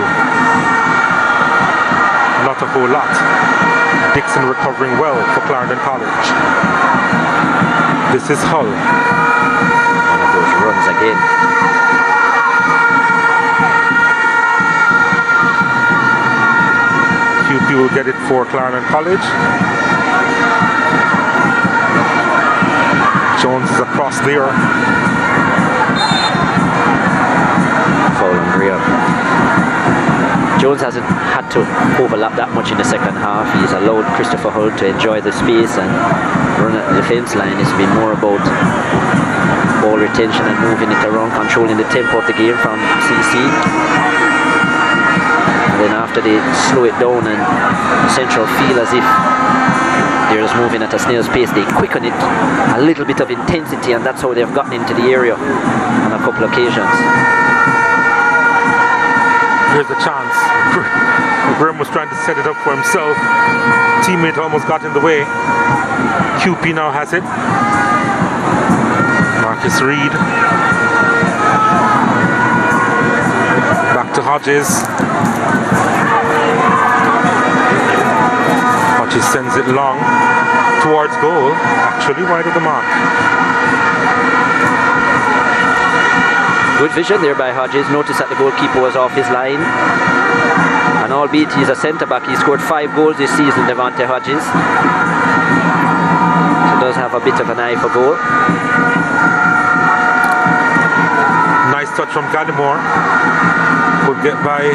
Not a whole lot. Dixon recovering well for Clarendon College. This is Hull. One of those runs again. QP will get it for Clarendon College. Jones is across there. Foul on Graham. Jones hasn't had to overlap that much in the second half. He's allowed Christopher Hull to enjoy the space and run at the defense line. It's been more about ball retention and moving it around, controlling the tempo of the game from CC. And then after they slow it down and Central feel as if they're just moving at a snail's pace, they quicken it, a little bit of intensity, and that's how they've gotten into the area on a couple of occasions. Here's a chance. Graham was trying to set it up for himself. Teammate almost got in the way. QP now has it. Marcus Reed. Back to Hodges. Hodges sends it long towards goal. Actually wide of the mark. Good vision there by Hodges. Notice that the goalkeeper was off his line. And albeit he's a centre-back, he scored 5 goals this season, Devontae Hodges. So does have a bit of an eye for goal. Nice touch from Gallimore. Could get by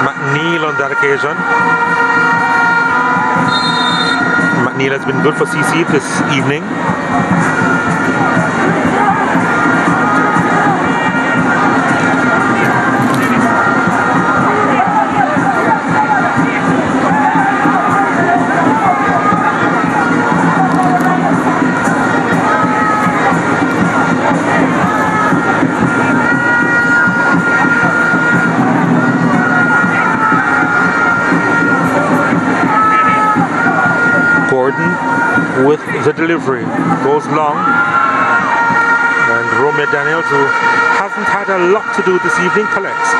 McNeil on that occasion. McNeil has been good for CC this evening. With the delivery, goes long, and Romeo Daniels, who hasn't had a lot to do this evening, collects.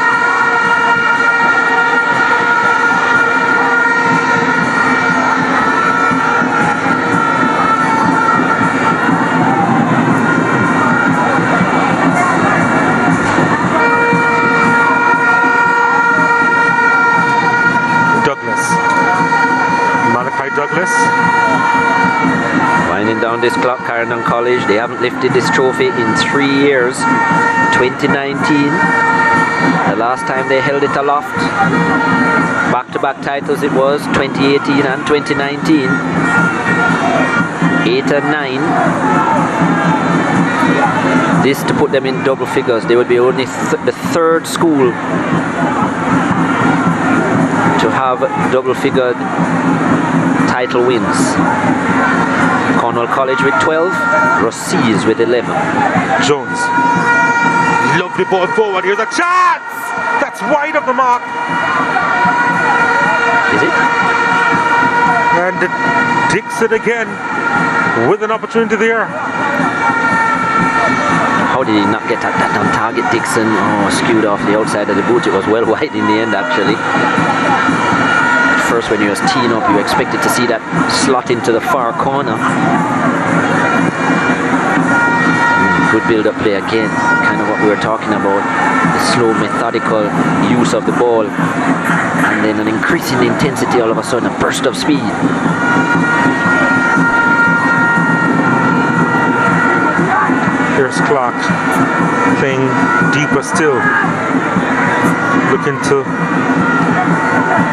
Douglas. Winding down this clock, Clarendon College, they haven't lifted this trophy in 3 years. 2019, the last time they held it aloft. Back-to-back titles it was, 2018 and 2019. 8 and 9. This to put them in double figures. They would be only the third school to have double-figured title wins. Cornwall College with 12, Rossies with 11. Jones. Lovely ball forward. Here's a chance! That's wide of the mark. Is it? And Dixon again with an opportunity there. How did he not get that on target, Dixon? Oh, skewed off the outside of the boot. It was well wide in the end, actually. First, when he was teeing up, you expected to see that slot into the far corner. Good build-up play again, kind of what we were talking about, the slow, methodical use of the ball, and then an increase in intensity all of a sudden, a burst of speed. Here's Clark playing deeper still, looking to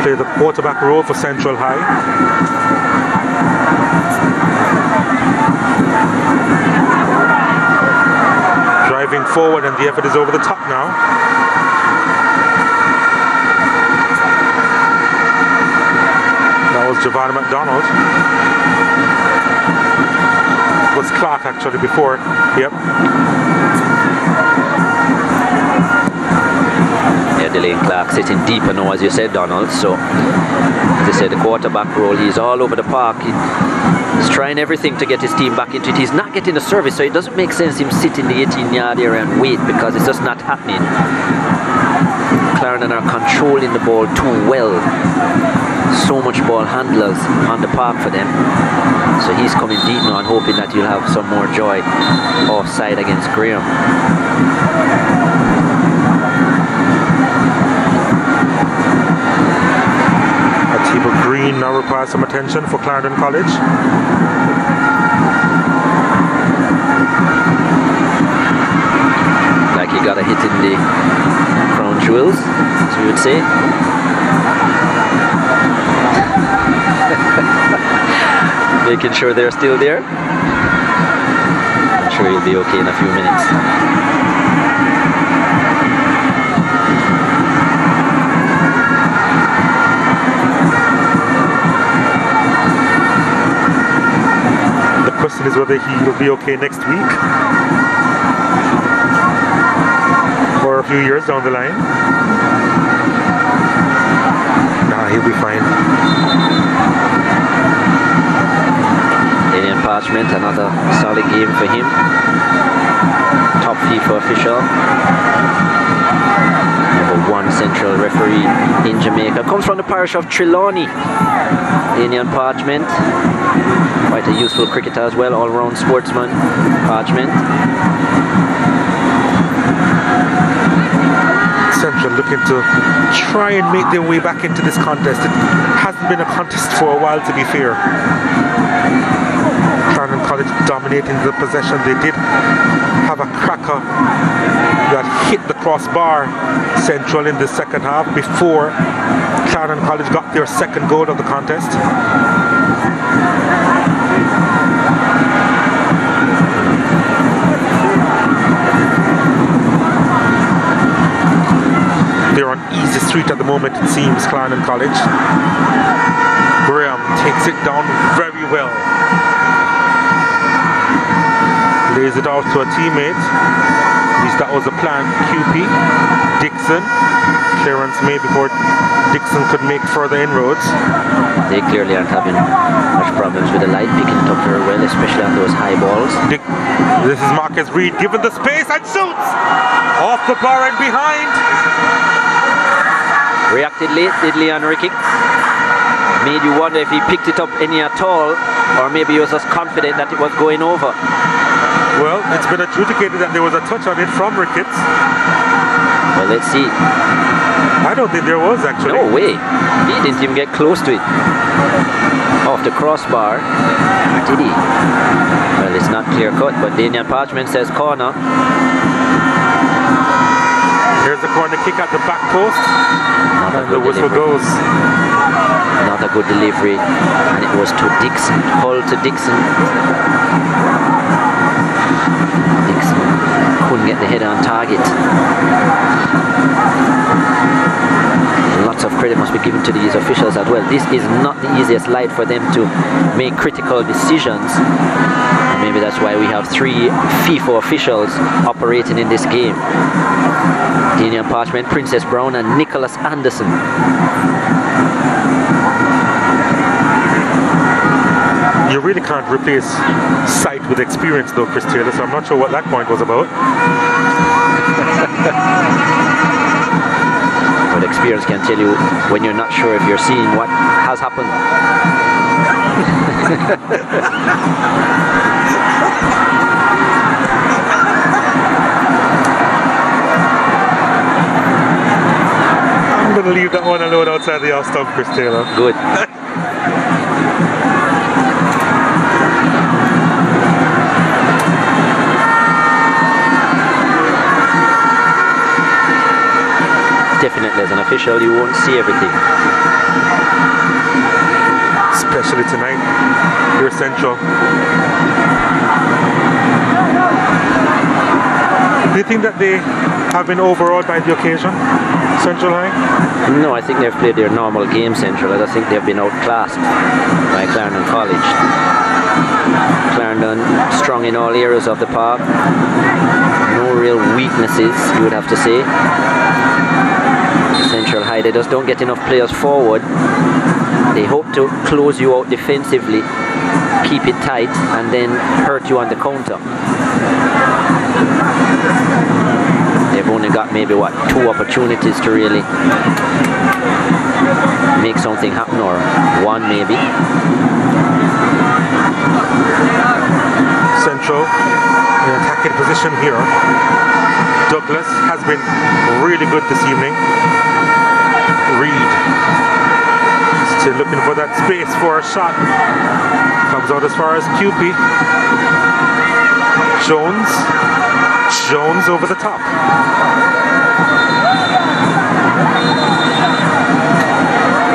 play the quarterback role for Central High. Driving forward, and the effort is over the top now. That was Giovanni McDonald. It was Clark actually before. Yep. Delaney Clark sitting deeper now, as you said, Donald. So, as I said, the quarterback role, he's all over the park. He's trying everything to get his team back into it. He's not getting the service, so it doesn't make sense him sit in the 18-yard area and wait, because it's just not happening. Clarendon are controlling the ball too well. So much ball handlers on the park for them. So he's coming deep now and hoping that you'll have some more joy offside against Graham. Atiba Green now requires some attention for Clarendon College. Like he got a hit in the crown punctuals, as we would say. Making sure they're still there. I'm sure he'll be okay in a few minutes. The question is whether he will be okay next week or a few years down the line. Nah, he'll be fine. Alien Parchment, another solid game for him. Top FIFA official. #1 central referee in Jamaica. Comes from the parish of Trelawney. Alien Parchment. Quite a useful cricketer as well, all-round sportsman. Parchment. Central looking to try and make their way back into this contest. It hasn't been a contest for a while, to be fair. Clarendon College dominating the possession. They did have a cracker that hit the crossbar, Central, in the second half before Clarendon College got their second goal of the contest. They're on easy street at the moment, it seems, Clarendon College. Graham takes it down very well. Lays it out to a teammate. At least that was the plan. QP, Dixon. Clearance made before Dixon could make further inroads. They clearly aren't having much problems with the light, picking it up very well, especially on those high balls. This is Marcus Reed given the space and shoots! Off the bar and behind. Reacted late, did Leon Ricky. Made you wonder if he picked it up any at all, or maybe he was just confident that it was going over. Well, it's been adjudicated that there was a touch on it from Ricketts. Well, let's see. I don't think there was, actually. No way. He didn't even get close to it. Off the crossbar. Did he? Well, it's not clear cut, but Daniel Parchment says corner. Here's the corner kick at the back post. And the whistle goes. Not a good delivery. And it was to Dixon. Hull to Dixon. Dixon couldn't get the header on target. Lots of credit must be given to these officials as well. This is not the easiest light for them to make critical decisions. Maybe that's why we have 3 FIFA officials operating in this game. Daniel Parchment, Princess Brown and Nicholas Anderson. You really can't replace sight with experience though, Chris Taylor, so I'm not sure what that point was about. But experience can tell you when you're not sure if you're seeing what has happened. I'm going to leave that one alone outside the off stump, Chris Taylor. Good. Definitely, as an official, you won't see everything. Especially tonight, you're Central. Do you think that they have been overawed by the occasion, Central High? No, I think they've played their normal game, Central. I don't think they've been outclassed by Clarendon College. Clarendon strong in all areas of the park. No real weaknesses, you would have to say. Central High, they just don't get enough players forward. They hope to close you out defensively, keep it tight, and then hurt you on the counter. They've only got maybe, 2 opportunities to really make something happen, or 1 maybe. Central in attacking position here. Douglas has been really good this evening. Reed still looking for that space for a shot. Comes out as far as QP. Jones over the top.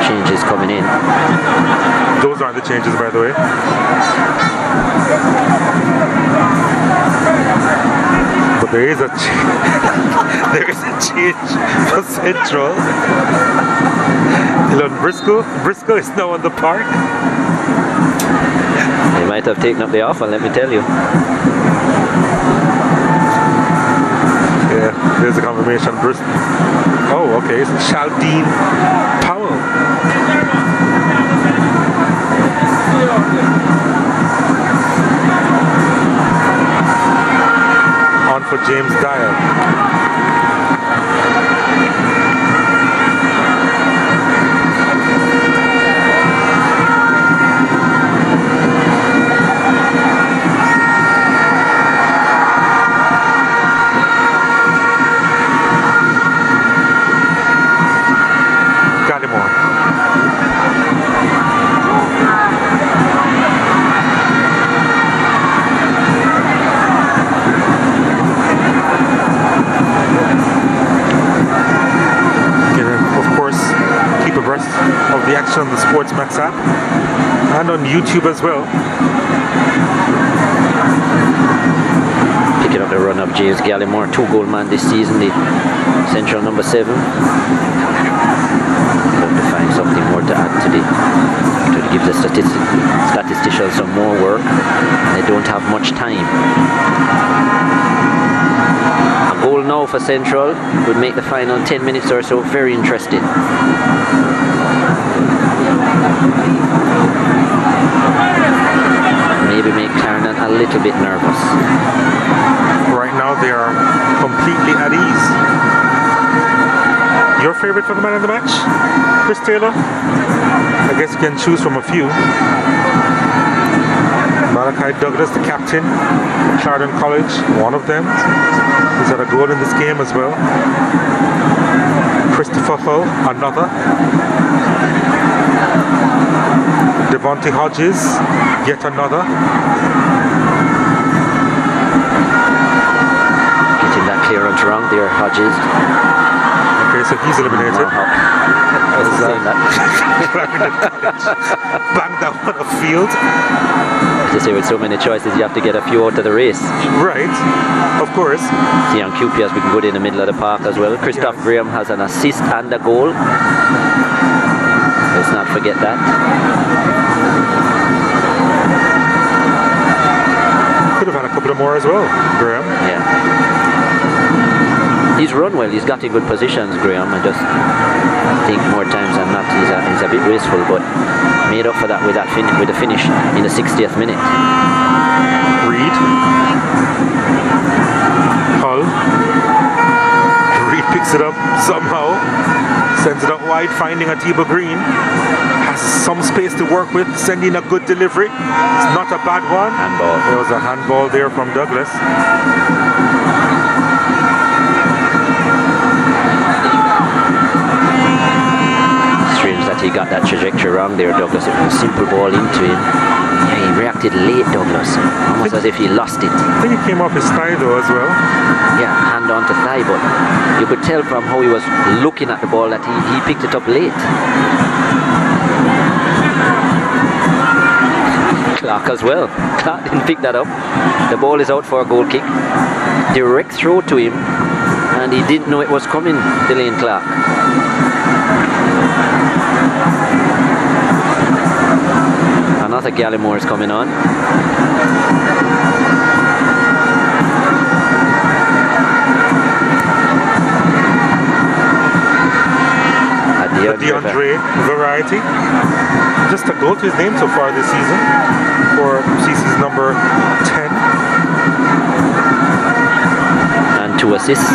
changes coming in. Those aren't the changes, by the way. But there is a there is a change for Central. Dylan Briscoe is now on the park. They might have taken up the offer, let me tell you. Yeah, there's a confirmation. Oh, okay, it's Chaldine Powell. On for James Dyer. Of the action on the SportsMax app and on YouTube as well. Picking up the run of James Gallimore, 2-goal man this season, the Central number 7. Love to find something more to add to give the statisticians some more work. They don't have much time. A goal now for Central would make the final 10 minutes or so very interesting. Maybe make Clarendon a little bit nervous. Right now they are completely at ease. Your favorite for the man of the match? Chris Taylor? I guess you can choose from a few. Malachi Douglas, the captain, Clarendon College, one of them. He's had a goal in this game as well. Christopher Hull, another. Devontae Hodges, yet another. Getting that clearance wrong there, Hodges. Okay, so he's eliminated. Bang that one off field. To say with so many choices, you have to get a few out of the race. Right, of course. See on QPS we can go in the middle of the park as well. Christoph Graham has an assist and a goal. Let's not forget that. Could have had a couple of more as well, Graham. Yeah. He's run well, he's got in good positions, Graham. I just think more times than not he's a bit wasteful, but made up for that with the finish in the 60th minute. Reed. Hull. Reed picks it up somehow. Sends it out wide, finding Atiba Green. Has some space to work with, sending a good delivery. It's not a bad one. Handball. There was a handball there from Douglas. Strange that he got that trajectory wrong there, Douglas. It was a simple ball into him. Yeah, he reacted late, Douglas. Almost as if he lost it. I think he came off his thigh though as well. Yeah, hand on to thigh, but you could tell from how he was looking at the ball that he picked it up late. Clark as well. Clark didn't pick that up. The ball is out for a goal kick. Direct throw to him, and he didn't know it was coming, Dylan Clark. Another Gallimore is coming on. The DeAndre variety. Just a goal to his name so far this season for CC's number 10. And 2 assists.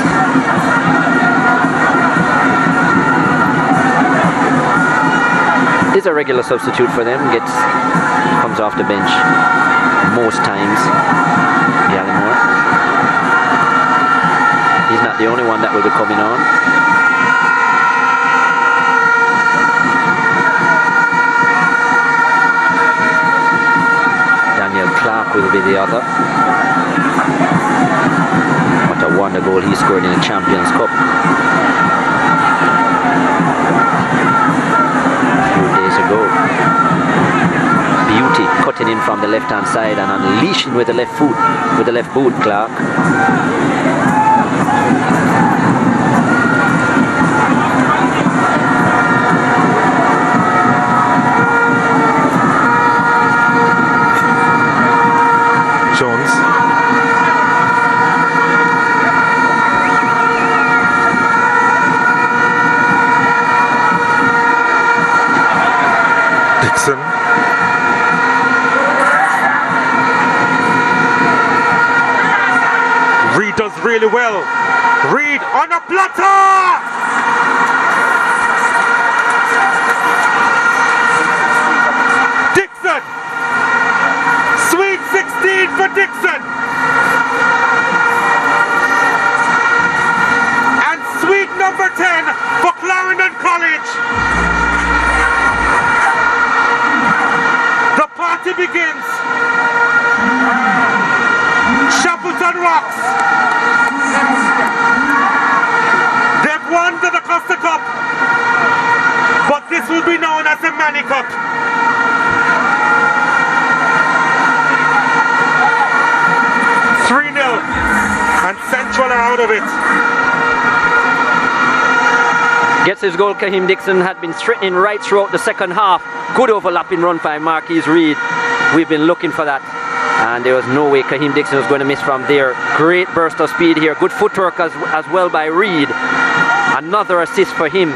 Is a regular substitute for them, comes off the bench most times. Gallimore. He's not the only one that will be coming on. Clark will be the other. What a wonder goal he scored in the Champions Cup. days ago. Beauty cutting in from the left-hand side and unleashing with the left foot, with the left boot, Clark. Jones. Dixon. Reed does really well. Reed on a platter! Dixon! Sweet 16 for Dixon! And sweet number 10 for Clarendon College! The party begins! Shackleton Rocks! They've won the DaCosta Cup, but this will be known as the Manny Cup. And Central are out of it. Gets his goal. Kahim Dixon had been threatening right throughout the second half. Good overlapping run by Marquise Reed. We've been looking for that. And there was no way Kahim Dixon was going to miss from there. Great burst of speed here. Good footwork as well by Reed. Another assist for him.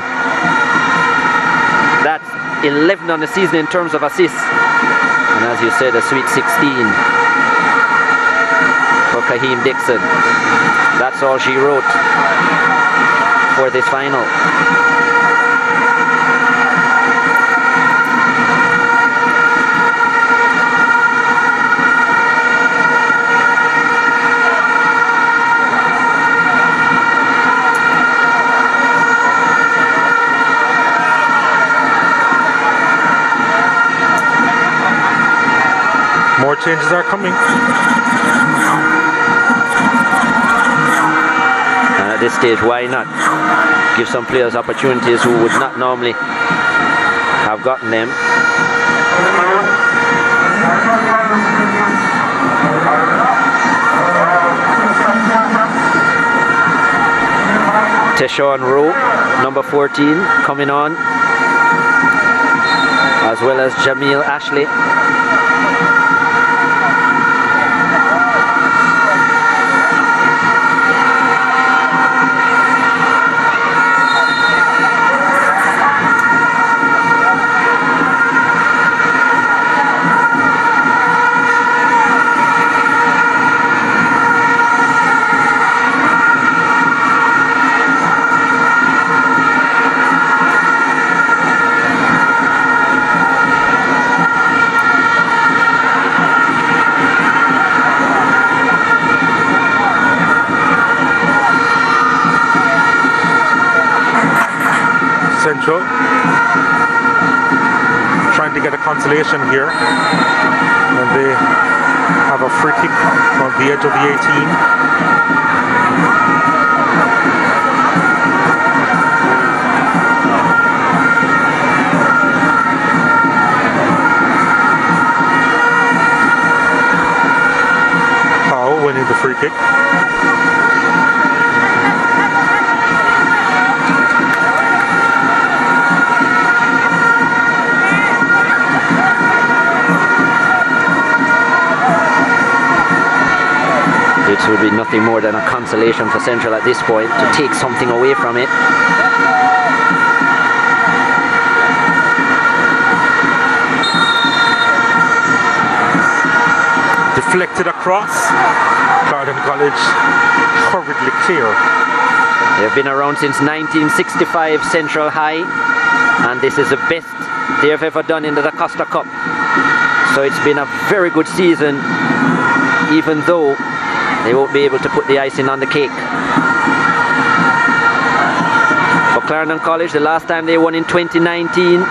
That's 11 on the season in terms of assists. And as you said, a sweet 16 for Kahim Dixon. That's all she wrote for this final. More changes are coming. And at this stage, why not give some players opportunities who would not normally have gotten them? Teshawn Rowe, number 14, coming on, as well as Jamil Ashley. Central trying to get a consolation here, and they have a free kick on the edge of the 18. Powell winning the free kick. It would be nothing more than a consolation for Central at this point to take something away from it. Deflected across. Clarendon College hurriedly clear. They've been around since 1965, Central High, and this is the best they have ever done in the DaCosta Cup. So it's been a very good season, even though they won't be able to put the icing on the cake. For Clarendon College, the last time they won in 2019,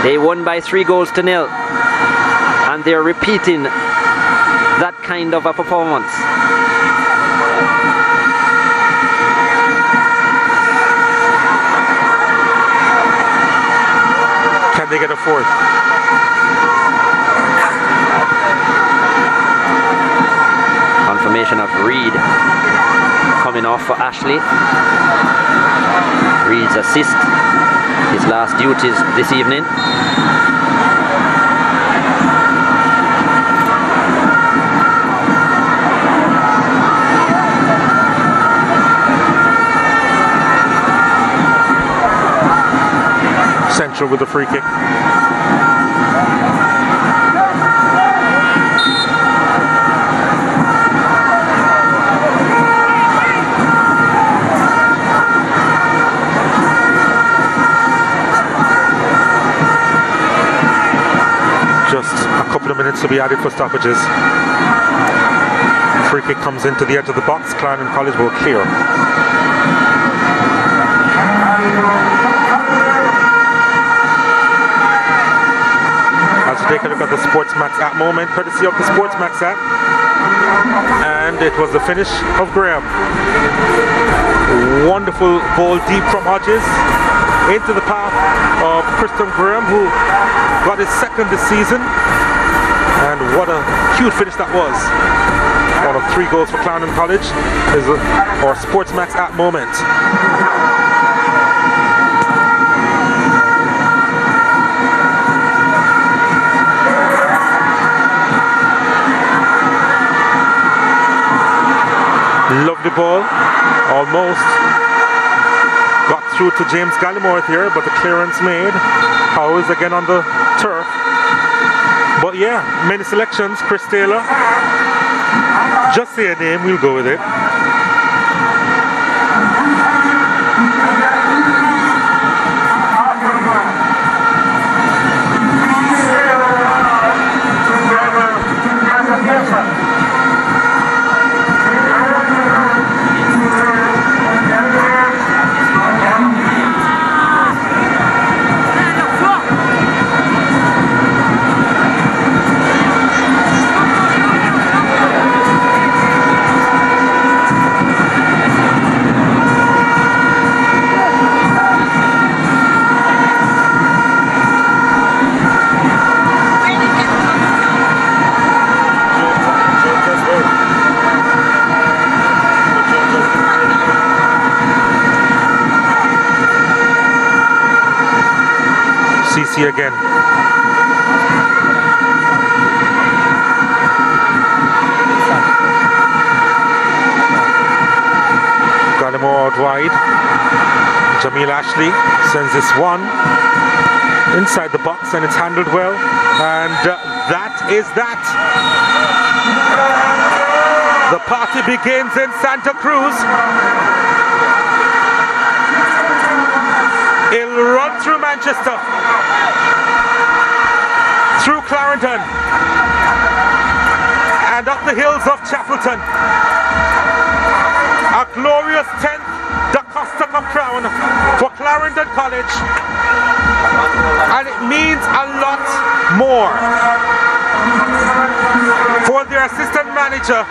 they won by 3-0. And they're repeating that kind of a performance. they get a fourth. Confirmation of Reed coming off for Ashley. Reed's assist, his last duties this evening. Central with the free kick. Just a couple of minutes to be added for stoppages. Free kick comes into the edge of the box. Clarendon College will clear. As we take a look at the SportsMax app moment, courtesy of the SportsMax app. And it was the finish of Graham. Wonderful ball deep from Hodges into the path of Christian Graham, who got his second this season. And what a cute finish that was. One of 3 goals for Clarendon College is our SportsMax app moment. Lovely ball, almost got through to James Gallimore here, but the clearance made. Howes again on the turf. But yeah, many selections. Chris Taylor, just say a name, we'll go with it. CC again. Gallimore out wide. Jamil Ashley sends this one inside the box and it's handled well. And that is that. The party begins in Santa Cruz. It'll run through Manchester, through Clarendon, and up the hills of Chapelton. A glorious 10th DaCosta Cup crown for Clarendon College, and it means a lot more for their assistant manager,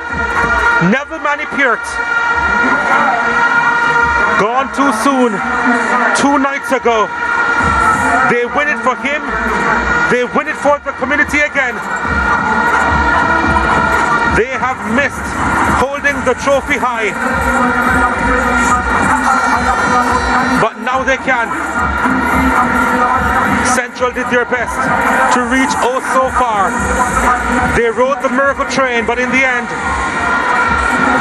Neville Manny Peart. Gone too soon 2 nights ago. They win it for him. They win it for the community again. They have missed holding the trophy high. But now they can. Central did their best to reach oh so far. They rode the miracle train, but in the end,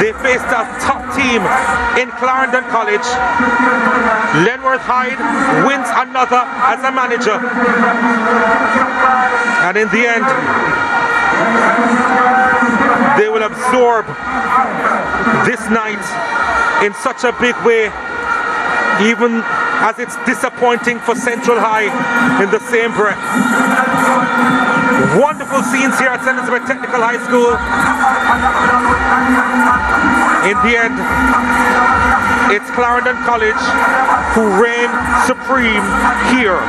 they faced a top team in Clarendon College. Lenworth Hyde wins another as a manager. And in the end, they will absorb this night in such a big way, even as it's disappointing for Central High in the same breath. Wonderful scenes here at St. Elizabeth Technical High School. In the end, it's Clarendon College who reign supreme here.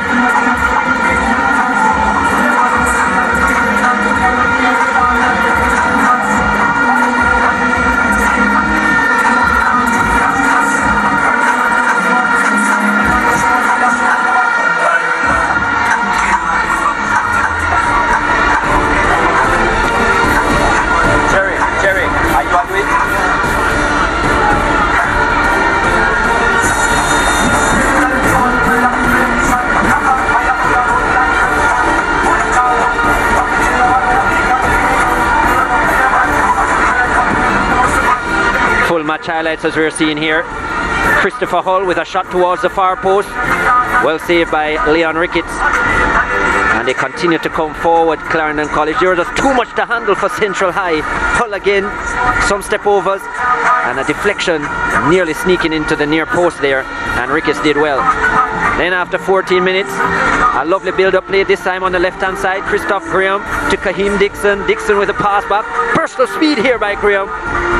full match highlights as we're seeing here. Christopher Hull with a shot towards the far post. Well saved by Leon Ricketts. And they continue to come forward, Clarendon College. There was just too much to handle for Central High. Hull again, some step overs, and a deflection nearly sneaking into the near post there, and Ricketts did well. Then after 14 minutes, a lovely build-up play, this time on the left-hand side. Christoph Graham to Kaheem Dixon. Dixon with a pass back. Burst of speed here by Graham.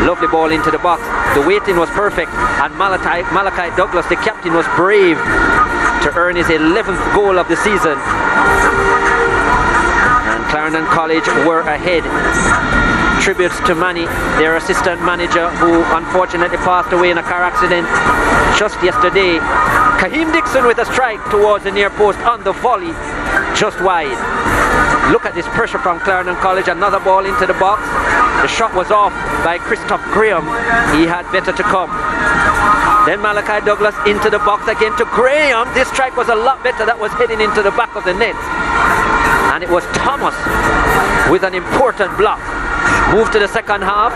Lovely ball into the box. The waiting was perfect, and Malachi Douglas, the captain, was brave to earn his 11th goal of the season. And Clarendon College were ahead. Tributes to Manny, their assistant manager, who unfortunately passed away in a car accident just yesterday. Kaheem Dixon with a strike towards the near post on the volley, just wide. Look at this pressure from Clarendon College. Another ball into the box. The shot was off by Christoph Graham. He had better to come. Then Malachi Douglas into the box again to Graham. This strike was a lot better. That was heading into the back of the net. And it was Thomas with an important block. Move to the second half.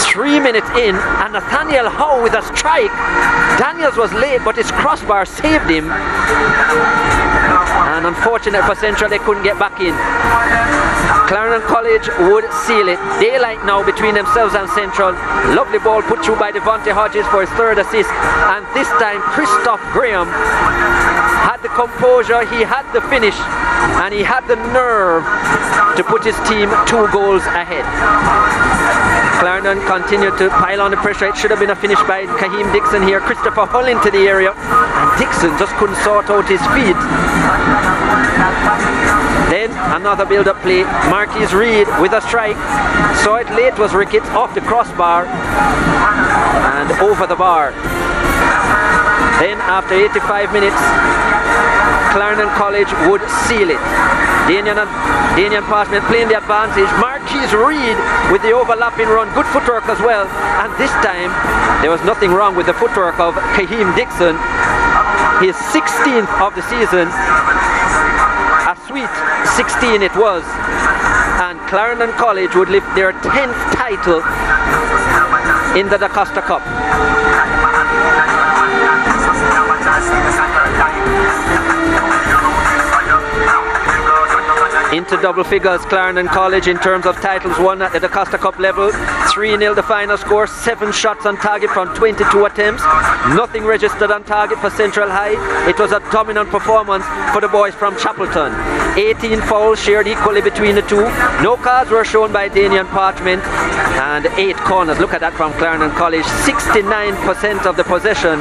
3 minutes in, and Nathaniel Howe with a strike. Daniels was late, but his crossbar saved him. And unfortunate for Central, they couldn't get back in. Clarendon College would seal it. Daylight now between themselves and Central. Lovely ball put through by Devontae Hodges for his third assist. And this time, Christoph Graham had the composure, he had the finish, and he had the nerve to put his team 2 goals ahead. Clarendon continued to pile on the pressure. It should have been a finish by Kaheem Dixon here. Christopher Hull into the area, and Dixon just couldn't sort out his feet. Then another build-up play. Marquis Reed with a strike. Saw it late was Ricketts off the crossbar and over the bar. Then after 85 minutes, Clarendon College would seal it. Danian Passman playing the advantage. Marquis Reed with the overlapping run. Good footwork as well. And this time, there was nothing wrong with the footwork of Kaheem Dixon. His 16th of the season. A sweet 16 it was. And Clarendon College would lift their 10th title in the DaCosta Cup. Into double figures, Clarendon College in terms of titles won at the DaCosta Cup level. 3-0 the final score, 7 shots on target from 22 attempts. Nothing registered on target for Central High. It was a dominant performance for the boys from Chapelton. 18 fouls shared equally between the two. No cards were shown by Danian Parchment, and 8 corners. Look at that from Clarendon College. 69% of the possession.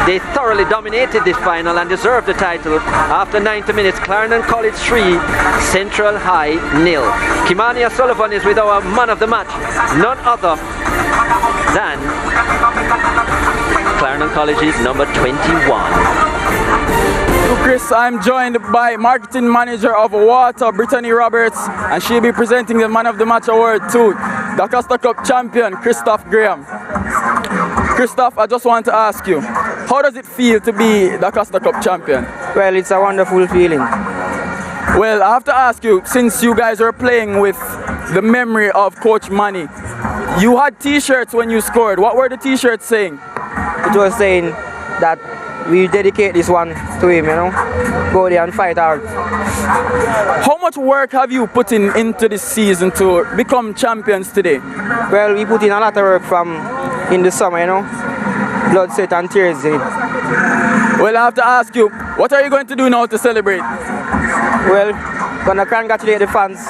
They thoroughly dominated this final and deserved the title. After 90 minutes, Clarendon College 3, Central High 0. Kimani O'Sullivan is with our man of the match, none other than Clarendon College's number 21. Chris, I'm joined by marketing manager of Water, Brittany Roberts, and she'll be presenting the man of the match award to DaCosta Cup champion Christoph Graham. Christoph, I just want to ask you, how does it feel to be DaCosta Cup champion? Well, it's a wonderful feeling. Well, I have to ask you, since you guys were playing with the memory of Coach Manny, you had t-shirts when you scored. What were the t-shirts saying? It was saying that we dedicate this one to him, you know. Go there and fight hard. How much work have you put into this season to become champions today? Well, we put in a lot of work from in the summer, you know. Blood, sweat and tears in it. Well, I have to ask you, what are you going to do now to celebrate? Well, gonna congratulate the fans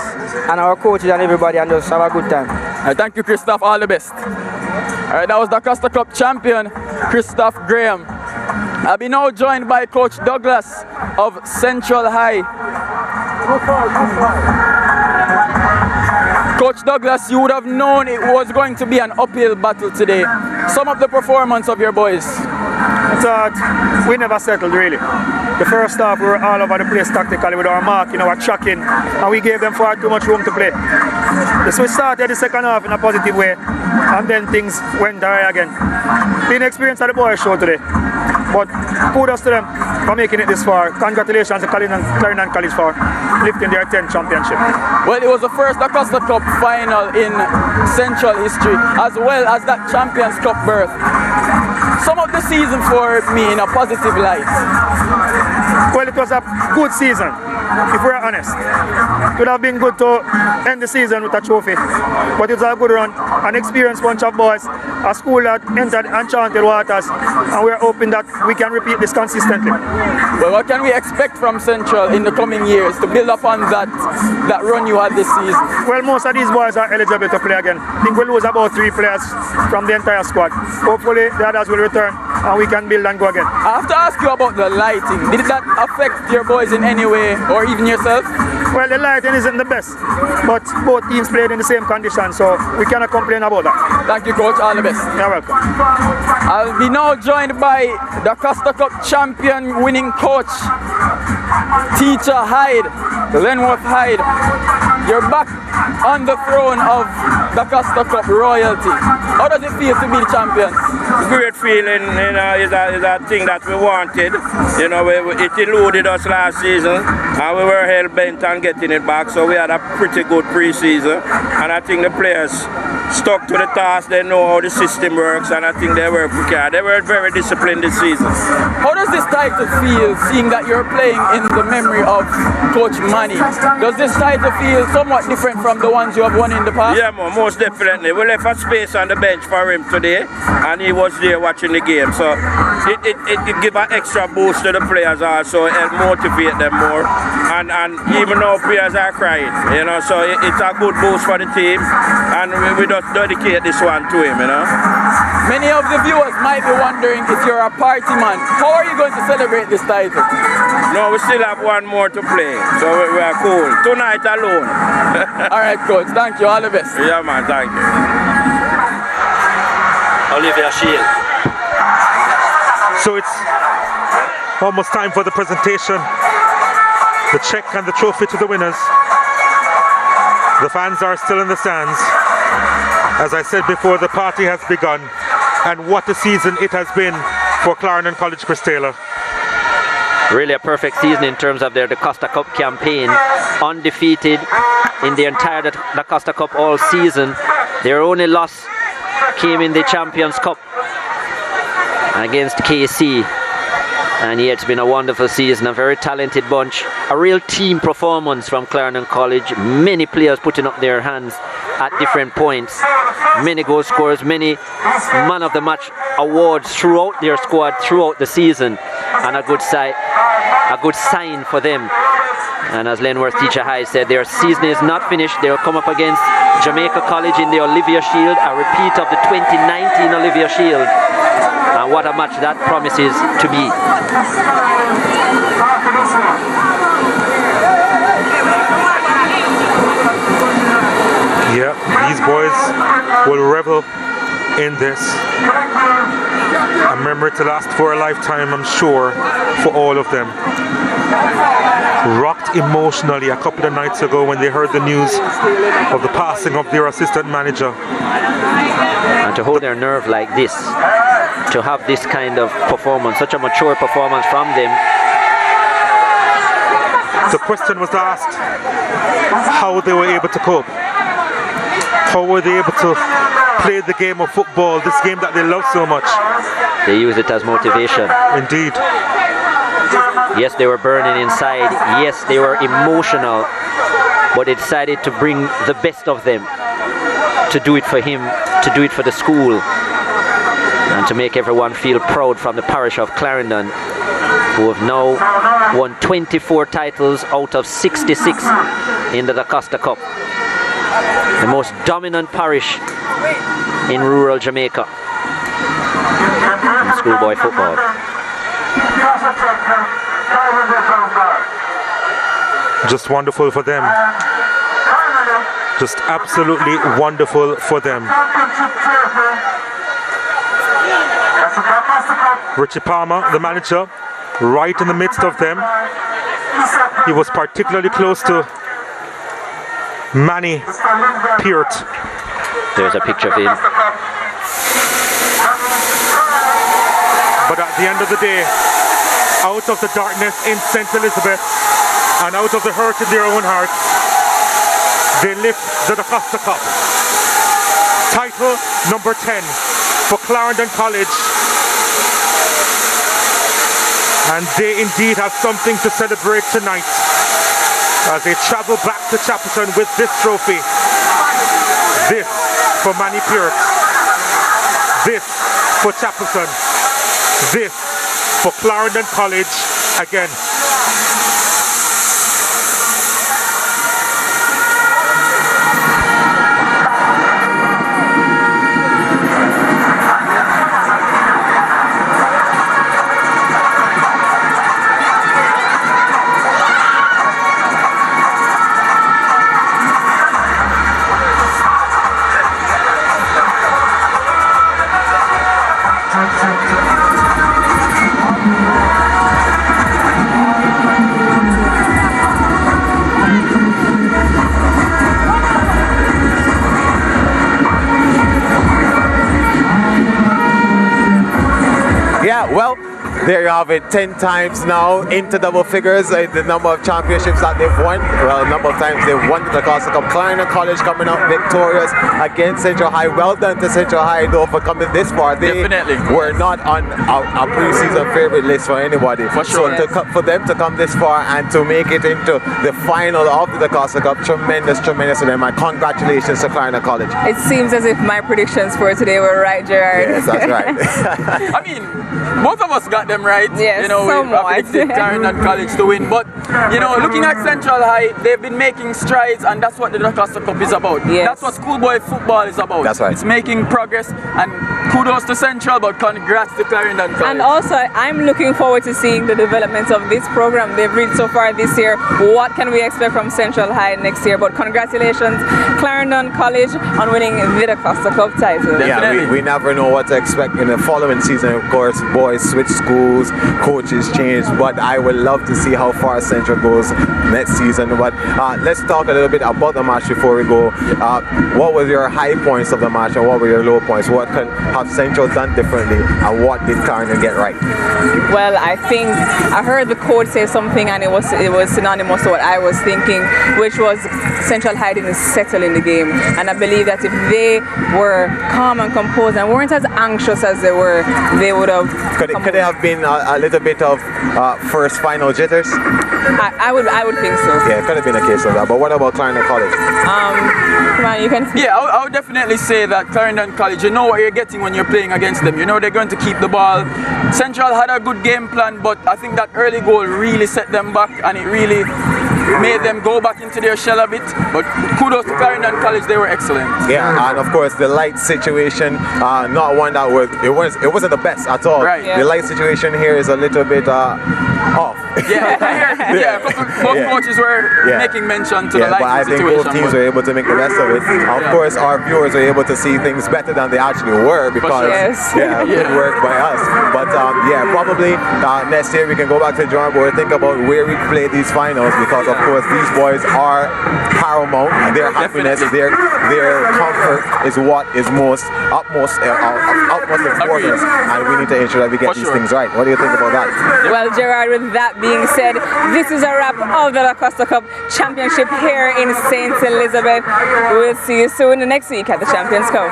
and our coaches and everybody and just have a good time. Thank you, Christoph. All the best. Alright, that was the DaCosta Cup champion, Christoph Graham. I'll be now joined by Coach Douglas of Central High. Coach Douglas, you would have known it was going to be an uphill battle today. Sum up the performance of your boys. I thought we never settled really. The first half we were all over the place tactically with our marking, our tracking, and we gave them far too much room to play. So we started the second half in a positive way, and then things went awry again. The inexperience of the boys showed today, but kudos to them. for making it this far. Congratulations to Clarendon College for lifting their 10th championship. Well, it was the first DaCosta Cup final in Central history, as well as that Champions Cup berth. Sum up the season for me in a positive light. Well, it was a good season, if we're honest. It would have been good to end the season with a trophy, but it was a good run. An experienced bunch of boys, a school that entered enchanted waters, and we're hoping that we can repeat this consistently. Well, what can we expect from Central in the coming years to build upon that run you had this season? Well, most of these boys are eligible to play again. I think we'll lose about 3 players from the entire squad. Hopefully the others will return and we can build and go again. I have to ask you about the lighting. Did that affect your boys in any way, or even yourself? Well, the lighting isn't the best, but both teams played in the same conditions, so we cannot complain about that. Thank you, Coach. All the best. You're welcome. I'll be now joined by the DaCosta Cup champion winning coach, Teacher Hyde, Lenworth Hyde. You're back on the throne of DaCosta Cup royalty. How does it feel to be the champion? Great feeling, you know, is a thing that we wanted. You know, it eluded us last season and we were hell bent on getting it back, so we had a pretty good pre-season, and I think the players stuck to the task. They know how the system works, and I think they were prepared. They were very disciplined this season. How does this title feel, seeing that you're playing in the memory of Coach Manny? Does this title feel somewhat different from the ones you have won in the past? Yeah, most definitely. We left a space on the bench for him today, and he was there watching the game. So it give an extra boost to the players also, and motivate them more. And even though players are crying, you know, so it's a good boost for the team, and we just dedicate this one to him, you know. Many of the viewers might be wondering if you're a party man. How are you going to celebrate this title? No, we still have one more to play, so we are cool. Tonight alone. All right, Coach. Thank you. All the best. Yeah, man. Thank you. Olivia Shield. So it's almost time for the presentation. The check and the trophy to the winners. The fans are still in the stands. As I said before, the party has begun. And what a season it has been for Clarendon College Christaler. Really a perfect season in terms of their DaCosta Cup campaign. Undefeated in the entire DaCosta Cup all season. Their only loss came in the Champions Cup against KC. And yeah, it's been a wonderful season, a very talented bunch, a real team performance from Clarendon College. Many players putting up their hands at different points, many goal scorers, many man of the match awards throughout their squad throughout the season, and a good sign for them. And as Lenworth Teacher High said, their season is not finished. They'll come up against Jamaica College in the Olivia Shield, a repeat of the 2019 Olivia Shield. And what a match that promises to be. Yeah, these boys will revel in this. A memory to last for a lifetime, I'm sure, for all of them. Rocked emotionally a couple of nights ago when they heard the news of the passing of their assistant manager. And to hold their nerve like this, to have this kind of performance, such a mature performance from them. The question was asked how they were able to cope. How were they able to play the game of football, this game that they love so much? They use it as motivation. Indeed. Yes, they were burning inside. Yes, they were emotional. But they decided to bring the best of them, to do it for him, to do it for the school, and to make everyone feel proud from the parish of Clarendon, who have now won 24 titles out of 66 in the DaCosta Cup. The most dominant parish in rural Jamaica in schoolboy football. Just wonderful for them. Just absolutely wonderful for them. Richie Palmer, the manager, right in the midst of them. He was particularly close to Manny Peart. There's a picture of him. But at the end of the day, out of the darkness in St. Elizabeth and out of the hurt in their own hearts, they lift the DaCosta Cup. Title number 10 for Clarendon College. And they indeed have something to celebrate tonight as they travel back to Chapelton with this trophy. This for Manny Peart. This for Chapelton. This for Clarendon College again. Yeah, well, there you have it. 10 times now into double figures. The number of championships that they've won. Well, a number of times they've won the DaCosta Cup. Clarendon College coming out victorious against Central High. Well done to Central High though for coming this far. They were not on a preseason favorite list for anybody. For sure. So for them to come this far and to make it into the final of the DaCosta Cup, tremendous to them. And congratulations to Clarendon College. It seems as if my predictions for today were right, Gerard. Yes, that's right. I mean, both of us got them right. Yes, you know, we predicted Clarendon College to win. But, you know, looking at Central High, they've been making strides, and that's what the DaCosta Cup is about. Yes. That's what schoolboy football is about. That's right. It's making progress, and kudos to Central, but congrats to Clarendon College. And also, I'm looking forward to seeing the development of this program they've reached so far this year. What can we expect from Central High next year? But congratulations, Clarendon College, on winning the DaCosta Cup title. Yeah, we never know what to expect in the following season. Of course, boys switch schools, coaches change, but I would love to see how far Central goes next season. But let's talk a little bit about the match before we go. What were your high points of the match and what were your low points? What could have Central done differently and what did Clarendon get right? Well, I think I heard the coach say something and it was synonymous to what I was thinking, which was Central High didn't settle in the game. And I believe that if they were calm and composed and weren't as anxious as they were, they would have. Could it have been a little bit of first final jitters? I would think so. Yeah, it could have been a case of that. But what about Clarendon College? Come on, you can. Yeah, I would definitely say that Clarendon College, you know what you're getting when you're playing against them. You know they're going to keep the ball. Central had a good game plan, but I think that early goal really set them back, and it really made them go back into their shell a bit. But kudos to Clarendon College, they were excellent. Yeah, and of course the light situation, not one that it wasn't the best at all. Right. The light situation here is a little bit off. Both coaches were making mention to the light situation. But I think both teams were able to make the best of it. Of course, our viewers were able to see things better than they actually were because good work by us. But probably next year we can go back to the drawing board, think about where we play these finals, because of course these boys are paramount. Their happiness, their comfort is what is utmost importance, and we need to ensure that we get these things right. What do you think about that? Well, Gerard, with that being said, this is a wrap of the DaCosta Cup Championship here in St. Elizabeth. We'll see you soon next week at the Champions Cup.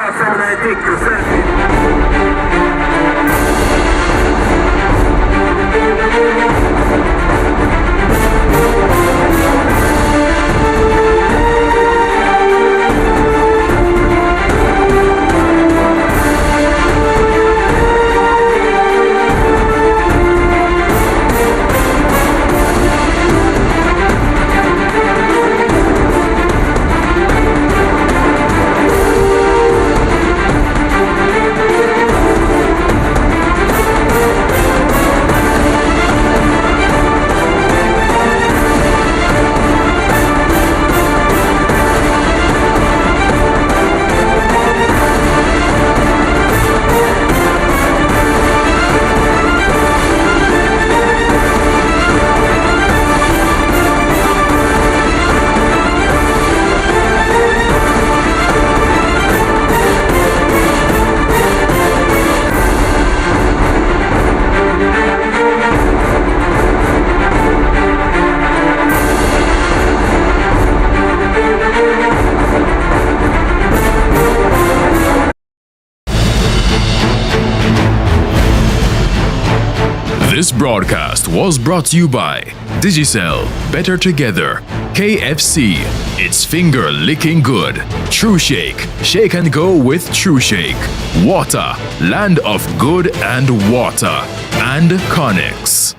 This broadcast was brought to you by Digicel, Better Together, KFC, It's Finger Licking Good, True Shake, Shake and Go with True Shake, Water, Land of Good and Water, and Connex.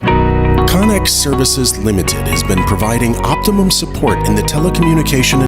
Connex Services Limited has been providing optimum support in the telecommunication